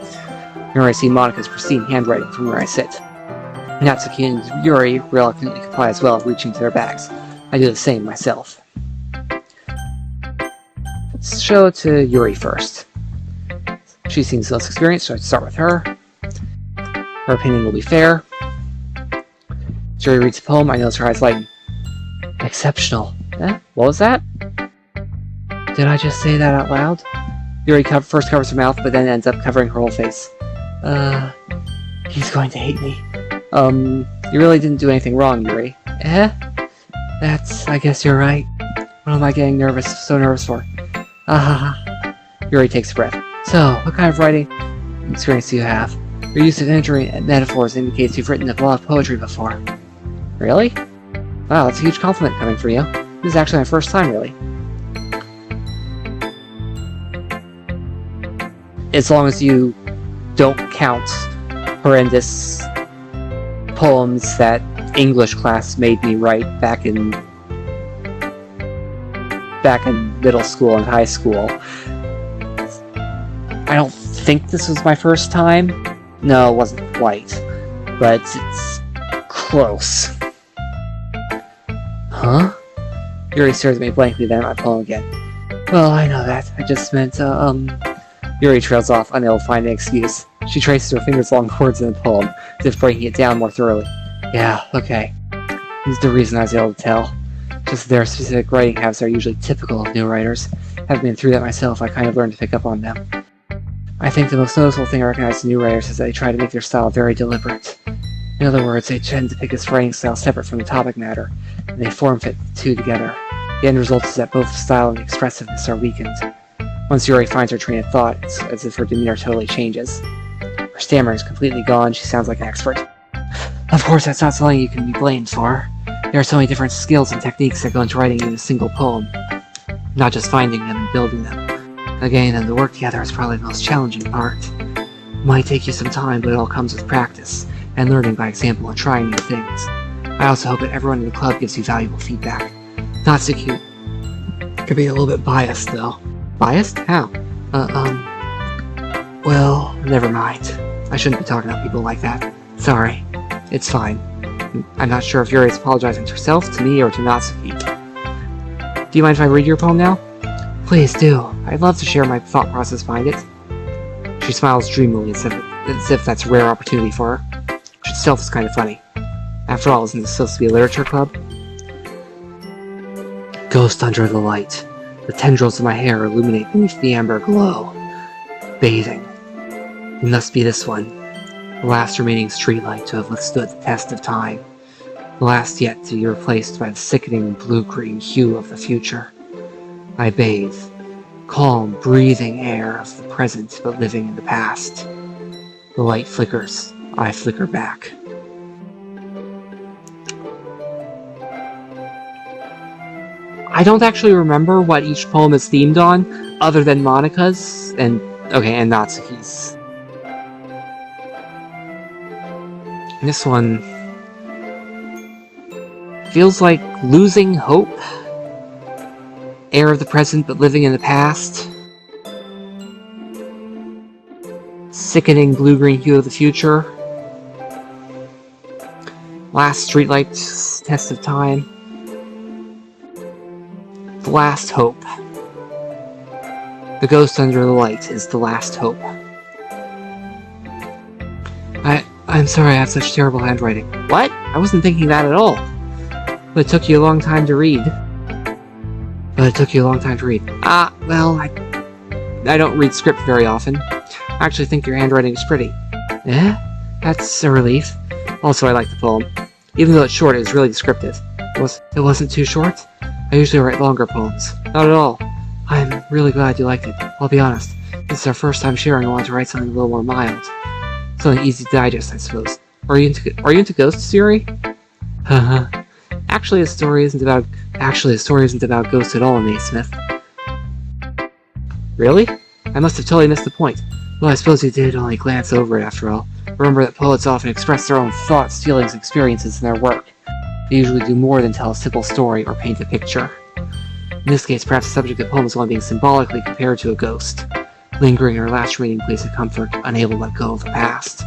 Here I see Monica's pristine handwriting from where I sit. Natsuki and Yuri reluctantly comply as well, reaching to their bags. I do the same myself. Let's show it to Yuri first. She seems less experienced, so I'd start with her. Her opinion will be fair. Yuri reads the poem, I notice her eyes lighten. Exceptional. Eh? What was that? Did I just say that out loud? Yuri first covers her mouth, but then ends up covering her whole face. He's going to hate me. You really didn't do anything wrong, Yuri. Eh? I guess you're right. What am I getting so nervous for? Yuri takes a breath. So, what kind of writing experience do you have? Your use of imagery and metaphors indicates you've written a lot of poetry before. Really? Wow, that's a huge compliment coming from you. This is actually my first time, really. As long as you don't count horrendous poems that English class made me write back in middle school and high school. I don't think this was my first time. No, it wasn't quite, but it's close. Huh? Yuri stares at me blankly, then at my poem again. Well, I know that. I just meant, Yuri trails off, unable to find an excuse. She traces her fingers along the words in the poem, as if breaking it down more thoroughly. Yeah, okay. This is the reason I was able to tell. Just their specific writing habits are usually typical of new writers. Having been through that myself, I kind of learned to pick up on them. I think the most noticeable thing I recognize in new writers is that they try to make their style very deliberate. In other words, they tend to pick this writing style separate from the topic matter, and they form-fit the two together. The end result is that both the style and the expressiveness are weakened. Once Yuri finds her train of thought, it's as if her demeanor totally changes. Her stammer is completely gone, she sounds like an expert. Of course, that's not something you can be blamed for. There are so many different skills and techniques that go into writing in a single poem, not just finding them and building them. Getting them to work together is probably the most challenging part. It might take you some time, but it all comes with practice, and learning by example and trying new things. I also hope that everyone in the club gives you valuable feedback. Natsuki could be a little bit biased, though. Biased? How? Well, never mind. I shouldn't be talking about people like that. Sorry. It's fine. I'm not sure if Yuri is apologizing to herself, to me, or to Natsuki. Do you mind if I read your poem now? Please do. I'd love to share my thought process behind it. She smiles dreamily as if that's a rare opportunity for her. Which itself is kind of funny. After all, isn't this supposed to be a literature club? Ghost under the light. The tendrils of my hair illuminate beneath the amber glow. Bathing. It must be this one. The last remaining streetlight to have withstood the test of time. The last yet to be replaced by the sickening blue-green hue of the future. I bathe. Calm, breathing air of the present, but living in the past. The light flickers. I flicker back. I don't actually remember what each poem is themed on, other than Monica's, and Natsuki's. This one feels like losing hope. Air of the present, but living in the past. Sickening blue-green hue of the future. Last streetlight test of time. The last hope. The ghost under the light is the last hope. I'm sorry I have such terrible handwriting. What? I wasn't thinking that at all. But it took you a long time to read. But it took you a long time to read. Well, I don't read script very often. I actually think your handwriting is pretty. Eh? That's a relief. Also, I like the poem. Even though it's short, it's really descriptive. It wasn't too short? I usually write longer poems. Not at all. I'm really glad you liked it. I'll be honest. This is our first time sharing. I want to write something a little more mild. Something easy to digest, I suppose. Are you into ghosts, Yuri? Haha. Actually, the story isn't about ghosts at all, Naysmith. Really? I must have totally missed the point. Well, I suppose you did only glance over it after all. Remember that poets often express their own thoughts, feelings, and experiences in their work. They usually do more than tell a simple story or paint a picture. In this case, perhaps the subject of the poem is only being symbolically compared to a ghost, lingering in her last remaining place of comfort, unable to let go of the past,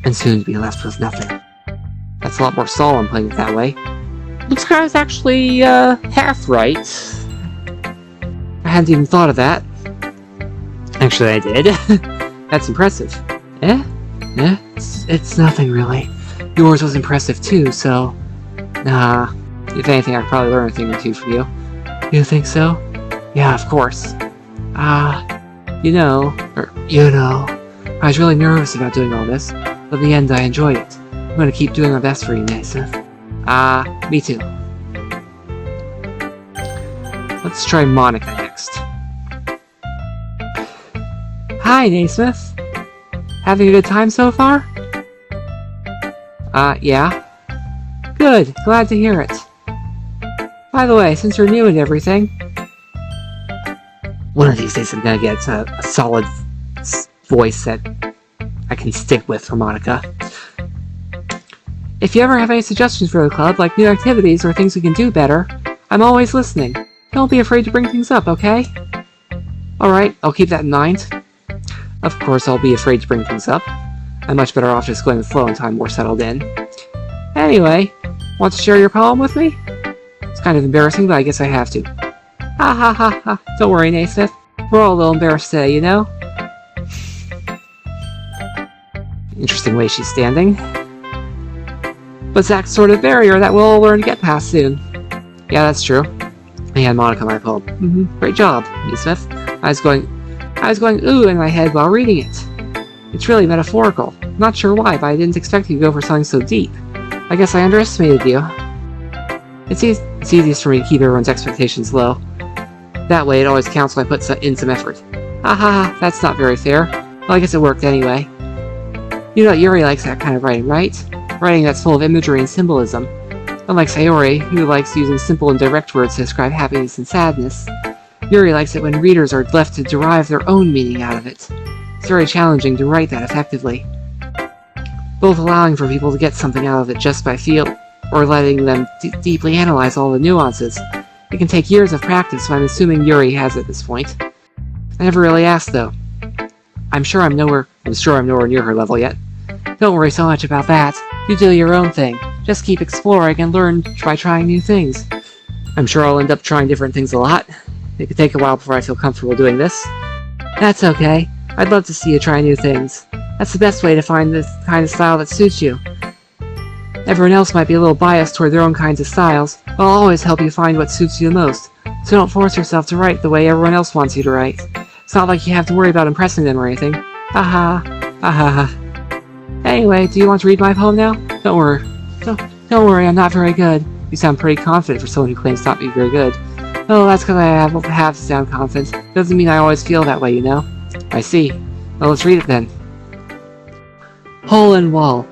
and soon to be left with nothing. That's a lot more solemn playing it that way. Looks like I was actually, half right. I hadn't even thought of that. Actually, I did. That's impressive. Eh? It's nothing, really. Yours was impressive, too, so... Nah. If anything, I could probably learn a thing or two from you. You think so? Yeah, of course. You know, I was really nervous about doing all this, but in the end, I enjoyed it. I'm gonna keep doing my best for you, Naysmith. Me too. Let's try Monica next. Hi, Naysmith. Having a good time so far? Yeah. Good, glad to hear it. By the way, since you're new and everything... One of these days I'm gonna get a solid voice that I can stick with for Monica. If you ever have any suggestions for the club, like new activities or things we can do better, I'm always listening. Don't be afraid to bring things up, okay? Alright, I'll keep that in mind. Of course, I'll be afraid to bring things up. I'm much better off just going with the flow until I'm more settled in. Anyway, want to share your poem with me? It's kind of embarrassing, but I guess I have to. Ha ha ha ha. Don't worry, Naysmith. We're all a little embarrassed today, you know? Interesting way she's standing. But that's sort of barrier that we'll all learn to get past soon. Yeah, that's true. I had Monica my poem. Great job, Naysmith. I was going ooh in my head while reading it. It's really metaphorical. Not sure why, but I didn't expect you to go for something so deep. I guess I underestimated you. It's easiest for me to keep everyone's expectations low. That way it always counts when I put in some effort. Ha ha ha, that's not very fair. Well, I guess it worked anyway. You know Yuri likes that kind of writing, right? Writing that's full of imagery and symbolism. Unlike Sayori, who likes using simple and direct words to describe happiness and sadness, Yuri likes it when readers are left to derive their own meaning out of it. It's very challenging to write that effectively. Both allowing for people to get something out of it just by feel, or letting them deeply analyze all the nuances. It can take years of practice, so I'm assuming Yuri has at this point. I never really asked, though. I'm sure I'm nowhere near her level yet. Don't worry so much about that. You do your own thing. Just keep exploring and learn by trying new things. I'm sure I'll end up trying different things a lot. It could take a while before I feel comfortable doing this. That's okay. I'd love to see you try new things. That's the best way to find the kind of style that suits you. Everyone else might be a little biased toward their own kinds of styles, but I'll always help you find what suits you the most, so don't force yourself to write the way everyone else wants you to write. It's not like you have to worry about impressing them or anything. Haha. Haha. Anyway, do you want to read my poem now? Don't worry, I'm not very good. You sound pretty confident for someone who claims not to be very good. Oh, that's because I have to sound confident. Doesn't mean I always feel that way, you know? I see. Well, let's read it then. Hole in wall.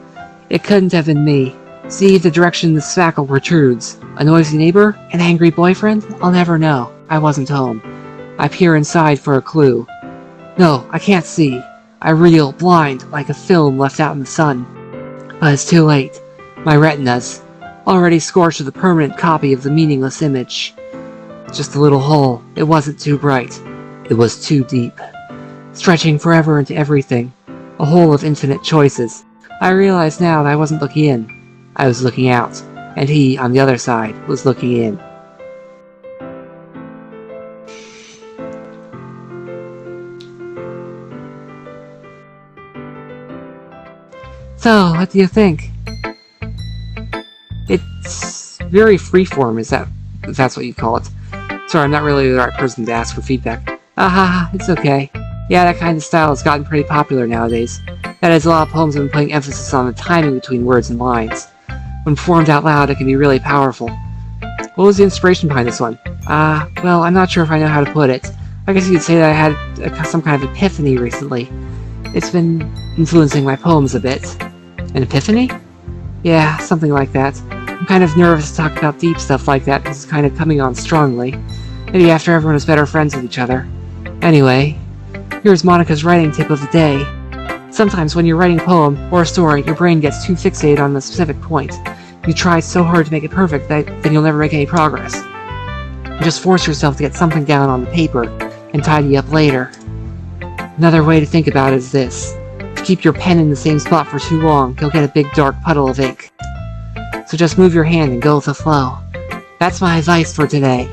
It couldn't have been me. See the direction the spackle protrudes. A noisy neighbor? An angry boyfriend? I'll never know. I wasn't home. I peer inside for a clue. No, I can't see. I reel, blind, like a film left out in the sun. But it's too late. My retinas, already scorched with a permanent copy of the meaningless image. Just a little hole. It wasn't too bright. It was too deep. Stretching forever into everything. A hole of infinite choices. I realize now that I wasn't looking in. I was looking out, and he, on the other side, was looking in. So, what do you think? It's very freeform, is if that's what you call it. Sorry, I'm not really the right person to ask for feedback. It's okay. Yeah, that kind of style has gotten pretty popular nowadays. That is, a lot of poems have been putting emphasis on the timing between words and lines. When performed out loud, it can be really powerful. What was the inspiration behind this one? Well, I'm not sure if I know how to put it. I guess you could say that I had some kind of epiphany recently. It's been influencing my poems a bit. An epiphany? Yeah, something like that. I'm kind of nervous to talk about deep stuff like that because it's kind of coming on strongly. Maybe after everyone is better friends with each other. Anyway, here's Monika's writing tip of the day. Sometimes when you're writing a poem or a story, your brain gets too fixated on a specific point. You try so hard to make it perfect that then you'll never make any progress. You just force yourself to get something down on the paper and tidy up later. Another way to think about it is this. If you keep your pen in the same spot for too long, you'll get a big dark puddle of ink. So just move your hand and go with the flow. That's my advice for today.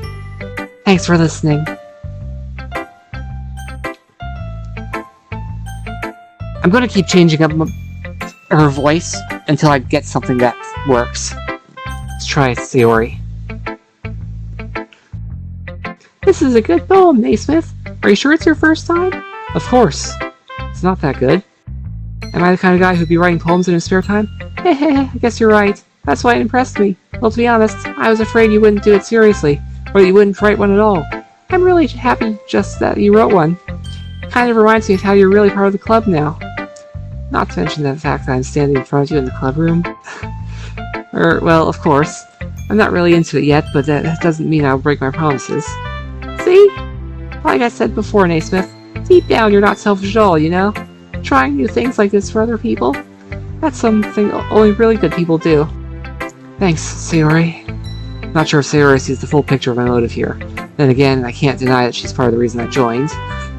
Thanks for listening. I'm going to keep changing up her voice until I get something that works. Let's try Sayori. This is a good poem, Naysmith. Are you sure it's your first time? Of course. It's not that good. Am I the kind of guy who'd be writing poems in his spare time? I guess you're right. That's why it impressed me. Well, to be honest, I was afraid you wouldn't do it seriously, or that you wouldn't write one at all. I'm really happy just that you wrote one. It kind of reminds me of how you're really part of the club now. Not to mention the fact that I'm standing in front of you in the club room. Well, of course. I'm not really into it yet, but that doesn't mean I'll break my promises. See? Like I said before, Naysmith, deep down you're not selfish at all, you know? Trying new things like this for other people? That's something only really good people do. Thanks, Sayori. Not sure if Sayori sees the full picture of my motive here. Then again, I can't deny that she's part of the reason I joined.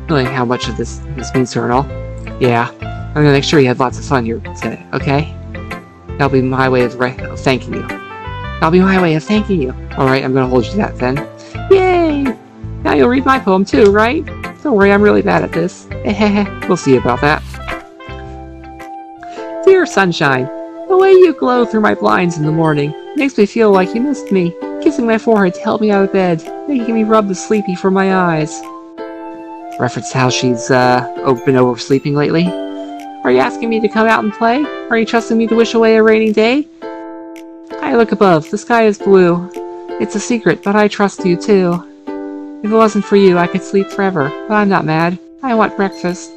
Knowing how much of this means to her and all. Yeah, I'm gonna make sure you have lots of fun here today, okay? That'll be my way of thanking you. That'll be my way of thanking you. Alright, I'm gonna hold you to that then. Yay! Now you'll read my poem too, right? Don't worry, I'm really bad at this. We'll see about that. Dear Sunshine, the way you glow through my blinds in the morning makes me feel like you missed me, kissing my forehead to help me out of bed, making me rub the sleepy from my eyes. Reference to how she's been oversleeping lately. Are you asking me to come out and play? Are you trusting me to wish away a rainy day? I look above. The sky is blue. It's a secret, but I trust you too. If it wasn't for you, I could sleep forever, but I'm not mad. I want breakfast.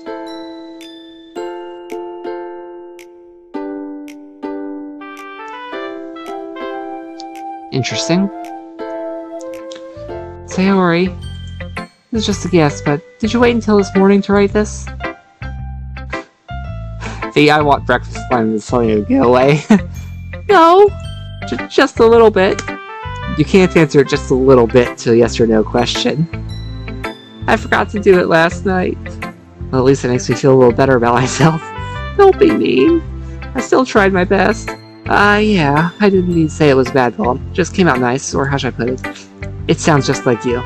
Interesting. Sayori, this is just a guess, but did you wait until this morning to write this? The I want breakfast line is telling you to get away. No! Just a little bit. You can't answer just a little bit to a yes or no question. I forgot to do it last night. Well, at least it makes me feel a little better about myself. Don't be mean. I still tried my best. Yeah, I didn't mean to say it was a bad poem. Just came out nice, or how should I put it? It sounds just like you.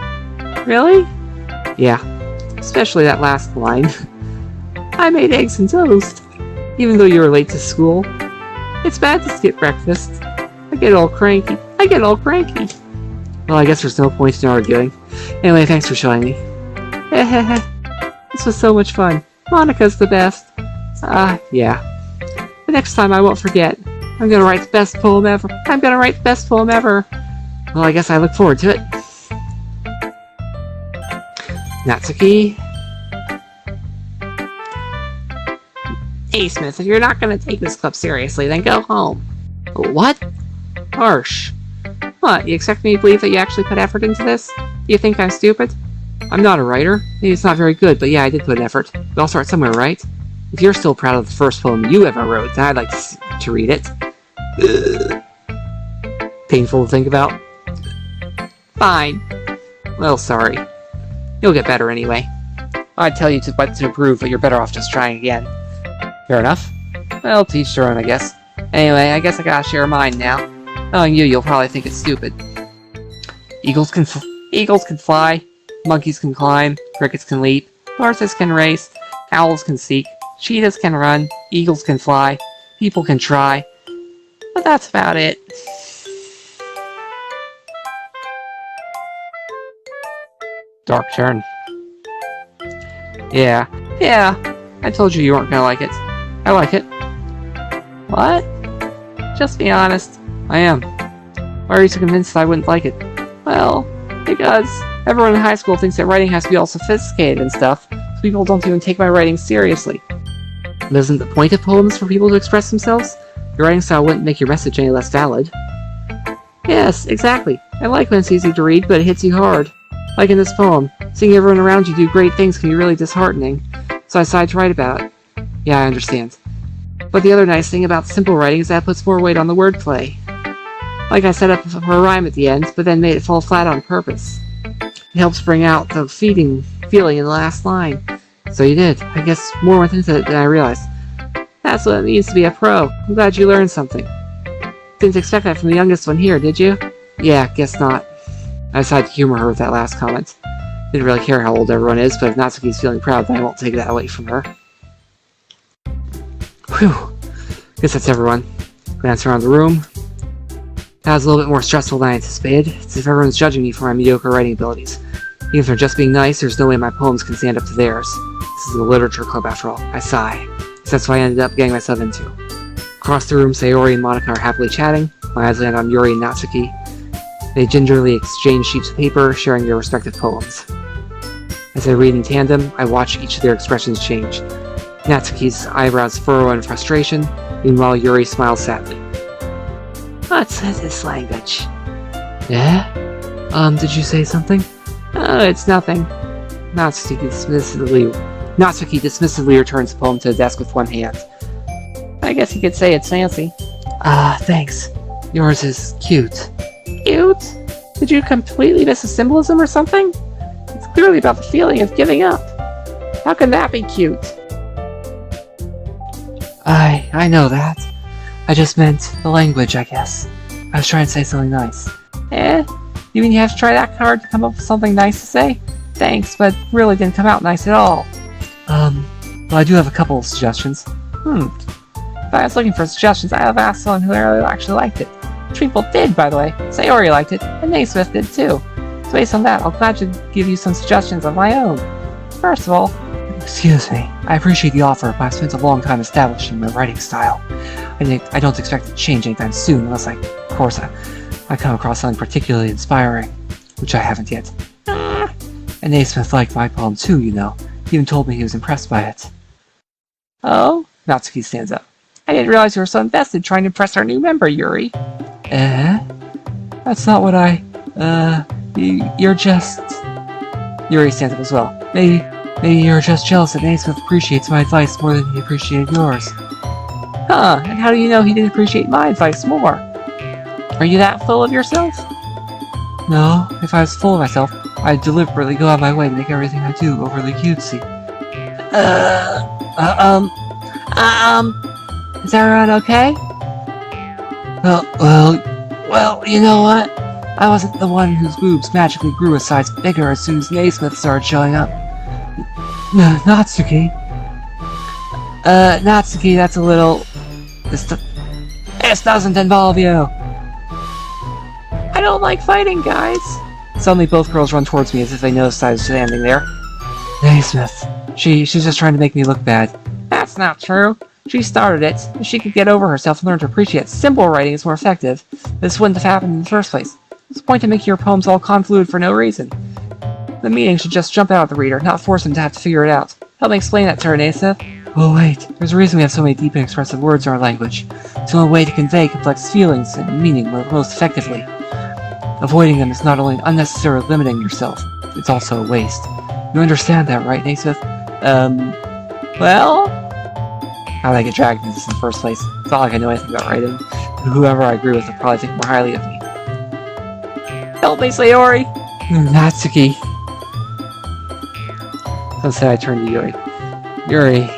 Really? Yeah. Especially that last line. I made eggs and toast. Even though you were late to school. It's bad to skip breakfast. I get all cranky. Well, I guess there's no point in arguing. Anyway, thanks for showing me. This was so much fun. Monika's the best. Yeah. The next time I won't forget. I'm gonna write the best poem ever. Well, I guess I look forward to it. Natsuki. Naysmith, if you're not gonna take this club seriously, then go home. What? Harsh. What, you expect me to believe that you actually put effort into this? Do you think I'm stupid? I'm not a writer. Maybe it's not very good, but yeah, I did put effort. We all start somewhere, right? If you're still proud of the first poem you ever wrote, then I'd like to read it. Ugh. Painful to think about. Fine. Well, sorry. You'll get better anyway. I'd tell you what to improve, but you're better off just trying again. Fair enough. Well, to each their own, I guess. Anyway, I guess I gotta share mine now. Knowing you'll probably think it's stupid. Eagles can fly, monkeys can climb, crickets can leap, horses can race, owls can seek, cheetahs can run, eagles can fly, people can try. But that's about it. Dark turn. Yeah. I told you weren't gonna like it. I like it. What? Just be honest. I am. Why are you so convinced that I wouldn't like it? Well, because everyone in high school thinks that writing has to be all sophisticated and stuff, so people don't even take my writing seriously. But isn't the point of poems for people to express themselves? Your writing style wouldn't make your message any less valid. Yes, exactly. I like when it's easy to read, but it hits you hard. Like in this poem, seeing everyone around you do great things can be really disheartening, so I decided to write about it. Yeah, I understand. But the other nice thing about simple writing is that it puts more weight on the wordplay. Like I set up for a rhyme at the end, but then made it fall flat on purpose. It helps bring out the feeling in the last line. So you did. I guess more went into it than I realized. That's what it means to be a pro. I'm glad you learned something. Didn't expect that from the youngest one here, did you? Yeah, guess not. I decided to humor her with that last comment. Didn't really care how old everyone is, but if Natsuki's feeling proud, then I won't take that away from her. Whew. Guess that's everyone. Glance around the room. That was a little bit more stressful than I anticipated. It's as if everyone's judging me for my mediocre writing abilities. Even if they're just being nice, there's no way my poems can stand up to theirs. This is the literature club after all. I sigh. That's what I ended up getting myself into. Across the room, Sayori and Monica are happily chatting. My eyes land on Yuri and Natsuki. They gingerly exchange sheets of paper, sharing their respective poems. As I read in tandem, I watch each of their expressions change. Natsuki's eyebrows furrow in frustration, meanwhile Yuri smiles sadly. What's this language? Yeah? Did you say something? Oh, it's nothing. Natsuki dismissively returns the poem to the desk with one hand. I guess you could say it's fancy. Thanks. Yours is cute. Cute? Did you completely miss the symbolism or something? It's clearly about the feeling of giving up. How can that be cute? I know that. I just meant the language, I guess. I was trying to say something nice. You mean you have to try that hard to come up with something nice to say? Thanks, but really didn't come out nice at all. Well, I do have a couple of suggestions. If I was looking for suggestions, I'd have asked someone who really actually liked it. Which people did, by the way. Sayori liked it, and Naysmith did too. So based on that, I'll gladly give you some suggestions of my own. First of all, excuse me, I appreciate the offer, but I've spent a long time establishing my writing style. I don't expect it to change anytime soon, unless I come across something particularly inspiring, which I haven't yet. And Naysmith liked my poem too, you know. He even told me he was impressed by it. Oh? Natsuki stands up. I didn't realize you were so invested trying to impress our new member, Yuri. That's not what you're just... Yuri stands up as well. Maybe you're just jealous that Naysmith appreciates my advice more than he appreciated yours. Huh, and how do you know he didn't appreciate my advice more? Are you that full of yourself? No, if I was full of myself, I'd deliberately go out of my way to make everything I do overly cutesy. Is everyone okay? Well, you know what? I wasn't the one whose boobs magically grew a size bigger as soon as Naysmith started showing up. Natsuki? Natsuki, that's a little... This doesn't involve you! I don't like fighting, guys! Suddenly both girls run towards me as if they noticed I was standing there. Naysmith. She's just trying to make me look bad. That's not true. She started it. If she could get over herself and learn to appreciate simple writing is more effective, this wouldn't have happened in the first place. What's the point of making your poems all convoluted for no reason? The meaning should just jump out at the reader, not force him to have to figure it out. Help me explain that to her, Naysmith. Oh wait, there's a reason we have so many deep and expressive words in our language. It's the only way to convey complex feelings and meaning most effectively. Avoiding them is not only unnecessarily limiting yourself, it's also a waste. You understand that, right, Naysmith? Well? How did I get dragged into this in the first place? It's not like I know anything about writing. Whoever I agree with will probably think more highly of me. Help me, Sayori! Natsuki. So instead I turned to Yuri. Yuri.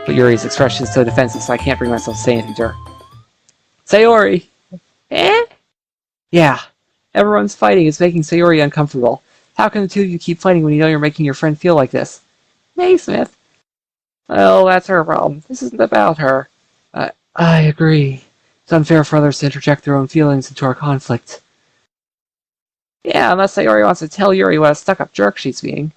But Yuri's expression is so defensive, so I can't bring myself to say anything to her. Sayori! Yeah. Everyone's fighting is making Sayori uncomfortable. How can the two of you keep fighting when you know you're making your friend feel like this? Naysmith. Well, that's her problem. This isn't about her. I agree. It's unfair for others to interject their own feelings into our conflict. Yeah, unless Sayori wants to tell Yuri what a stuck-up jerk she's being.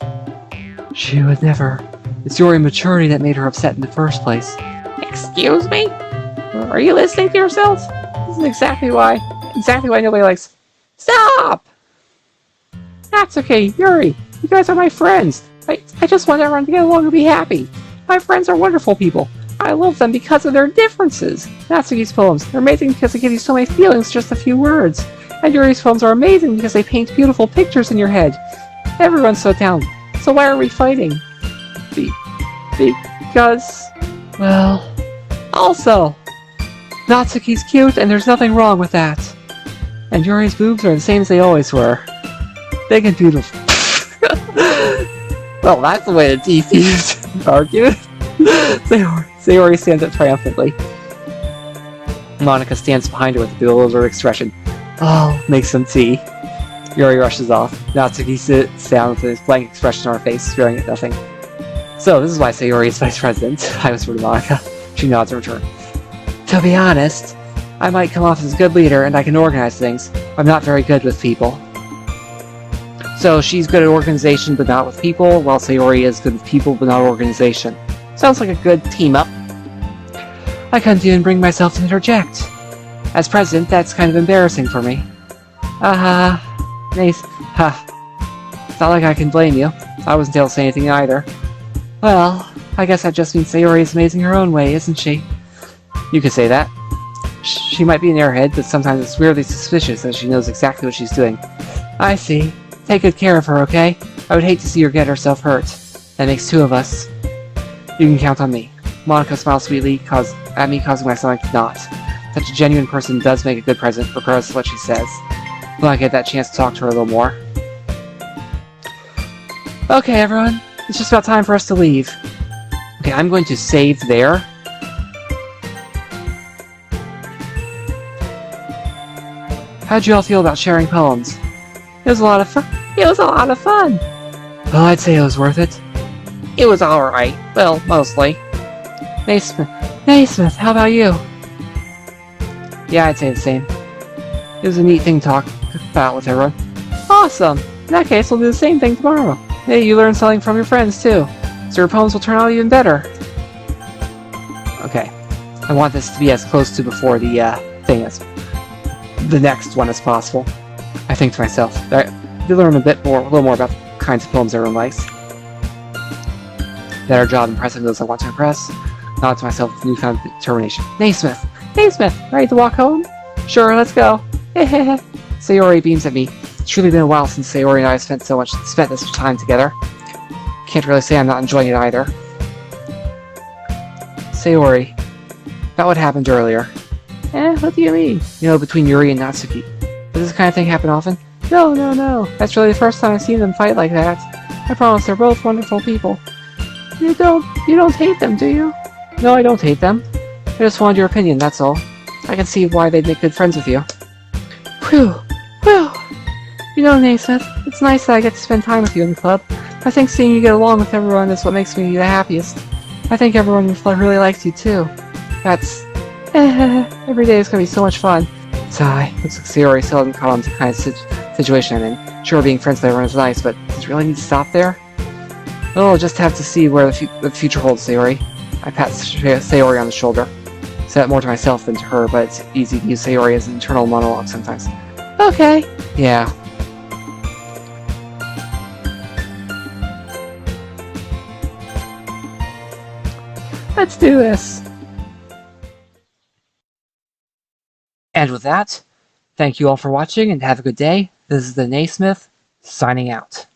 She would never. It's your immaturity that made her upset in the first place. Excuse me? Are you listening to yourself? This is exactly why nobody likes... Stop! Natsuki, Yuri, you guys are my friends. I just want everyone to get along and be happy. My friends are wonderful people. I love them because of their differences. Natsuki's poems, they're amazing because they give you so many feelings in just a few words. And Yuri's poems are amazing because they paint beautiful pictures in your head. Everyone's so talented. So why are we fighting? Because... well... Also, Natsuki's cute and there's nothing wrong with that. And Yuri's boobs are the same as they always were. Big and beautiful. Well, that's the way to defuse argument. Sayori stands up triumphantly. Monika stands behind her with a bewildered expression. Oh, make some tea. Yuri rushes off. Natsuki sits down with a blank expression on her face, staring at nothing. So, this is why Sayori is vice president. I whispered to Monika. She nods in return. To be honest, I might come off as a good leader and I can organize things. I'm not very good with people. So she's good at organization but not with people, while Sayori is good with people but not organization. Sounds like a good team-up. I couldn't even bring myself to interject. As president, that's kind of embarrassing for me. Nice. It's not like I can blame you. I wasn't able to say anything either. Well, I guess that just means Sayori is amazing her own way, isn't she? You could say that. She might be an airhead, but sometimes it's weirdly suspicious that she knows exactly what she's doing. I see. Take good care of her, okay? I would hate to see her get herself hurt. That makes two of us. You can count on me. Monika smiles sweetly at me, causing my stomach to knot. Such a genuine person does make a good president, regardless of what she says. Will I get that chance to talk to her a little more? Okay, everyone. It's just about time for us to leave. Okay, I'm going to save there. How'd you all feel about sharing poems? It was a lot of fun. Well, I'd say it was worth it. It was alright. Well, mostly. Naysmith, how about you? Yeah, I'd say the same. It was a neat thing to talk about with everyone. Awesome! In that case, we'll do the same thing tomorrow. Hey, you learned something from your friends, too. So your poems will turn out even better. Okay. I want this to be as close to before the, thing as... the next one as possible. I think to myself. I did learn a little more about the kinds of poems everyone likes. Better job impressing those I want to impress. Nod to myself with newfound determination. Naysmith! Ready to walk home? Sure, let's go. Sayori beams at me. It's truly been a while since Sayori and I have spent this much time together. Can't really say I'm not enjoying it either. Sayori, about what happened earlier. What do you mean? You know, between Yuri and Natsuki. Does this kind of thing happen often? No. That's really the first time I've seen them fight like that. I promise they're both wonderful people. You don't hate them, do you? No, I don't hate them. I just wanted your opinion, that's all. I can see why they'd make good friends with you. Whew. You know, Naysmith, it's nice that I get to spend time with you in the club. I think seeing you get along with everyone is what makes me the happiest. I think everyone really likes you too. That's... every day is gonna be so much fun. Sigh. Looks like Sayori still hasn't caught on to the kind of situation I'm in. Sure, being friends with everyone is nice, but does it really need to stop there? Oh, I'll just have to see where the future holds, Sayori. I pat Sayori on the shoulder. Say that more to myself than to her, but it's easy to use Sayori as an internal monologue sometimes. Okay. Yeah. Let's do this. And with that, thank you all for watching and have a good day. This is the Naysmith, signing out.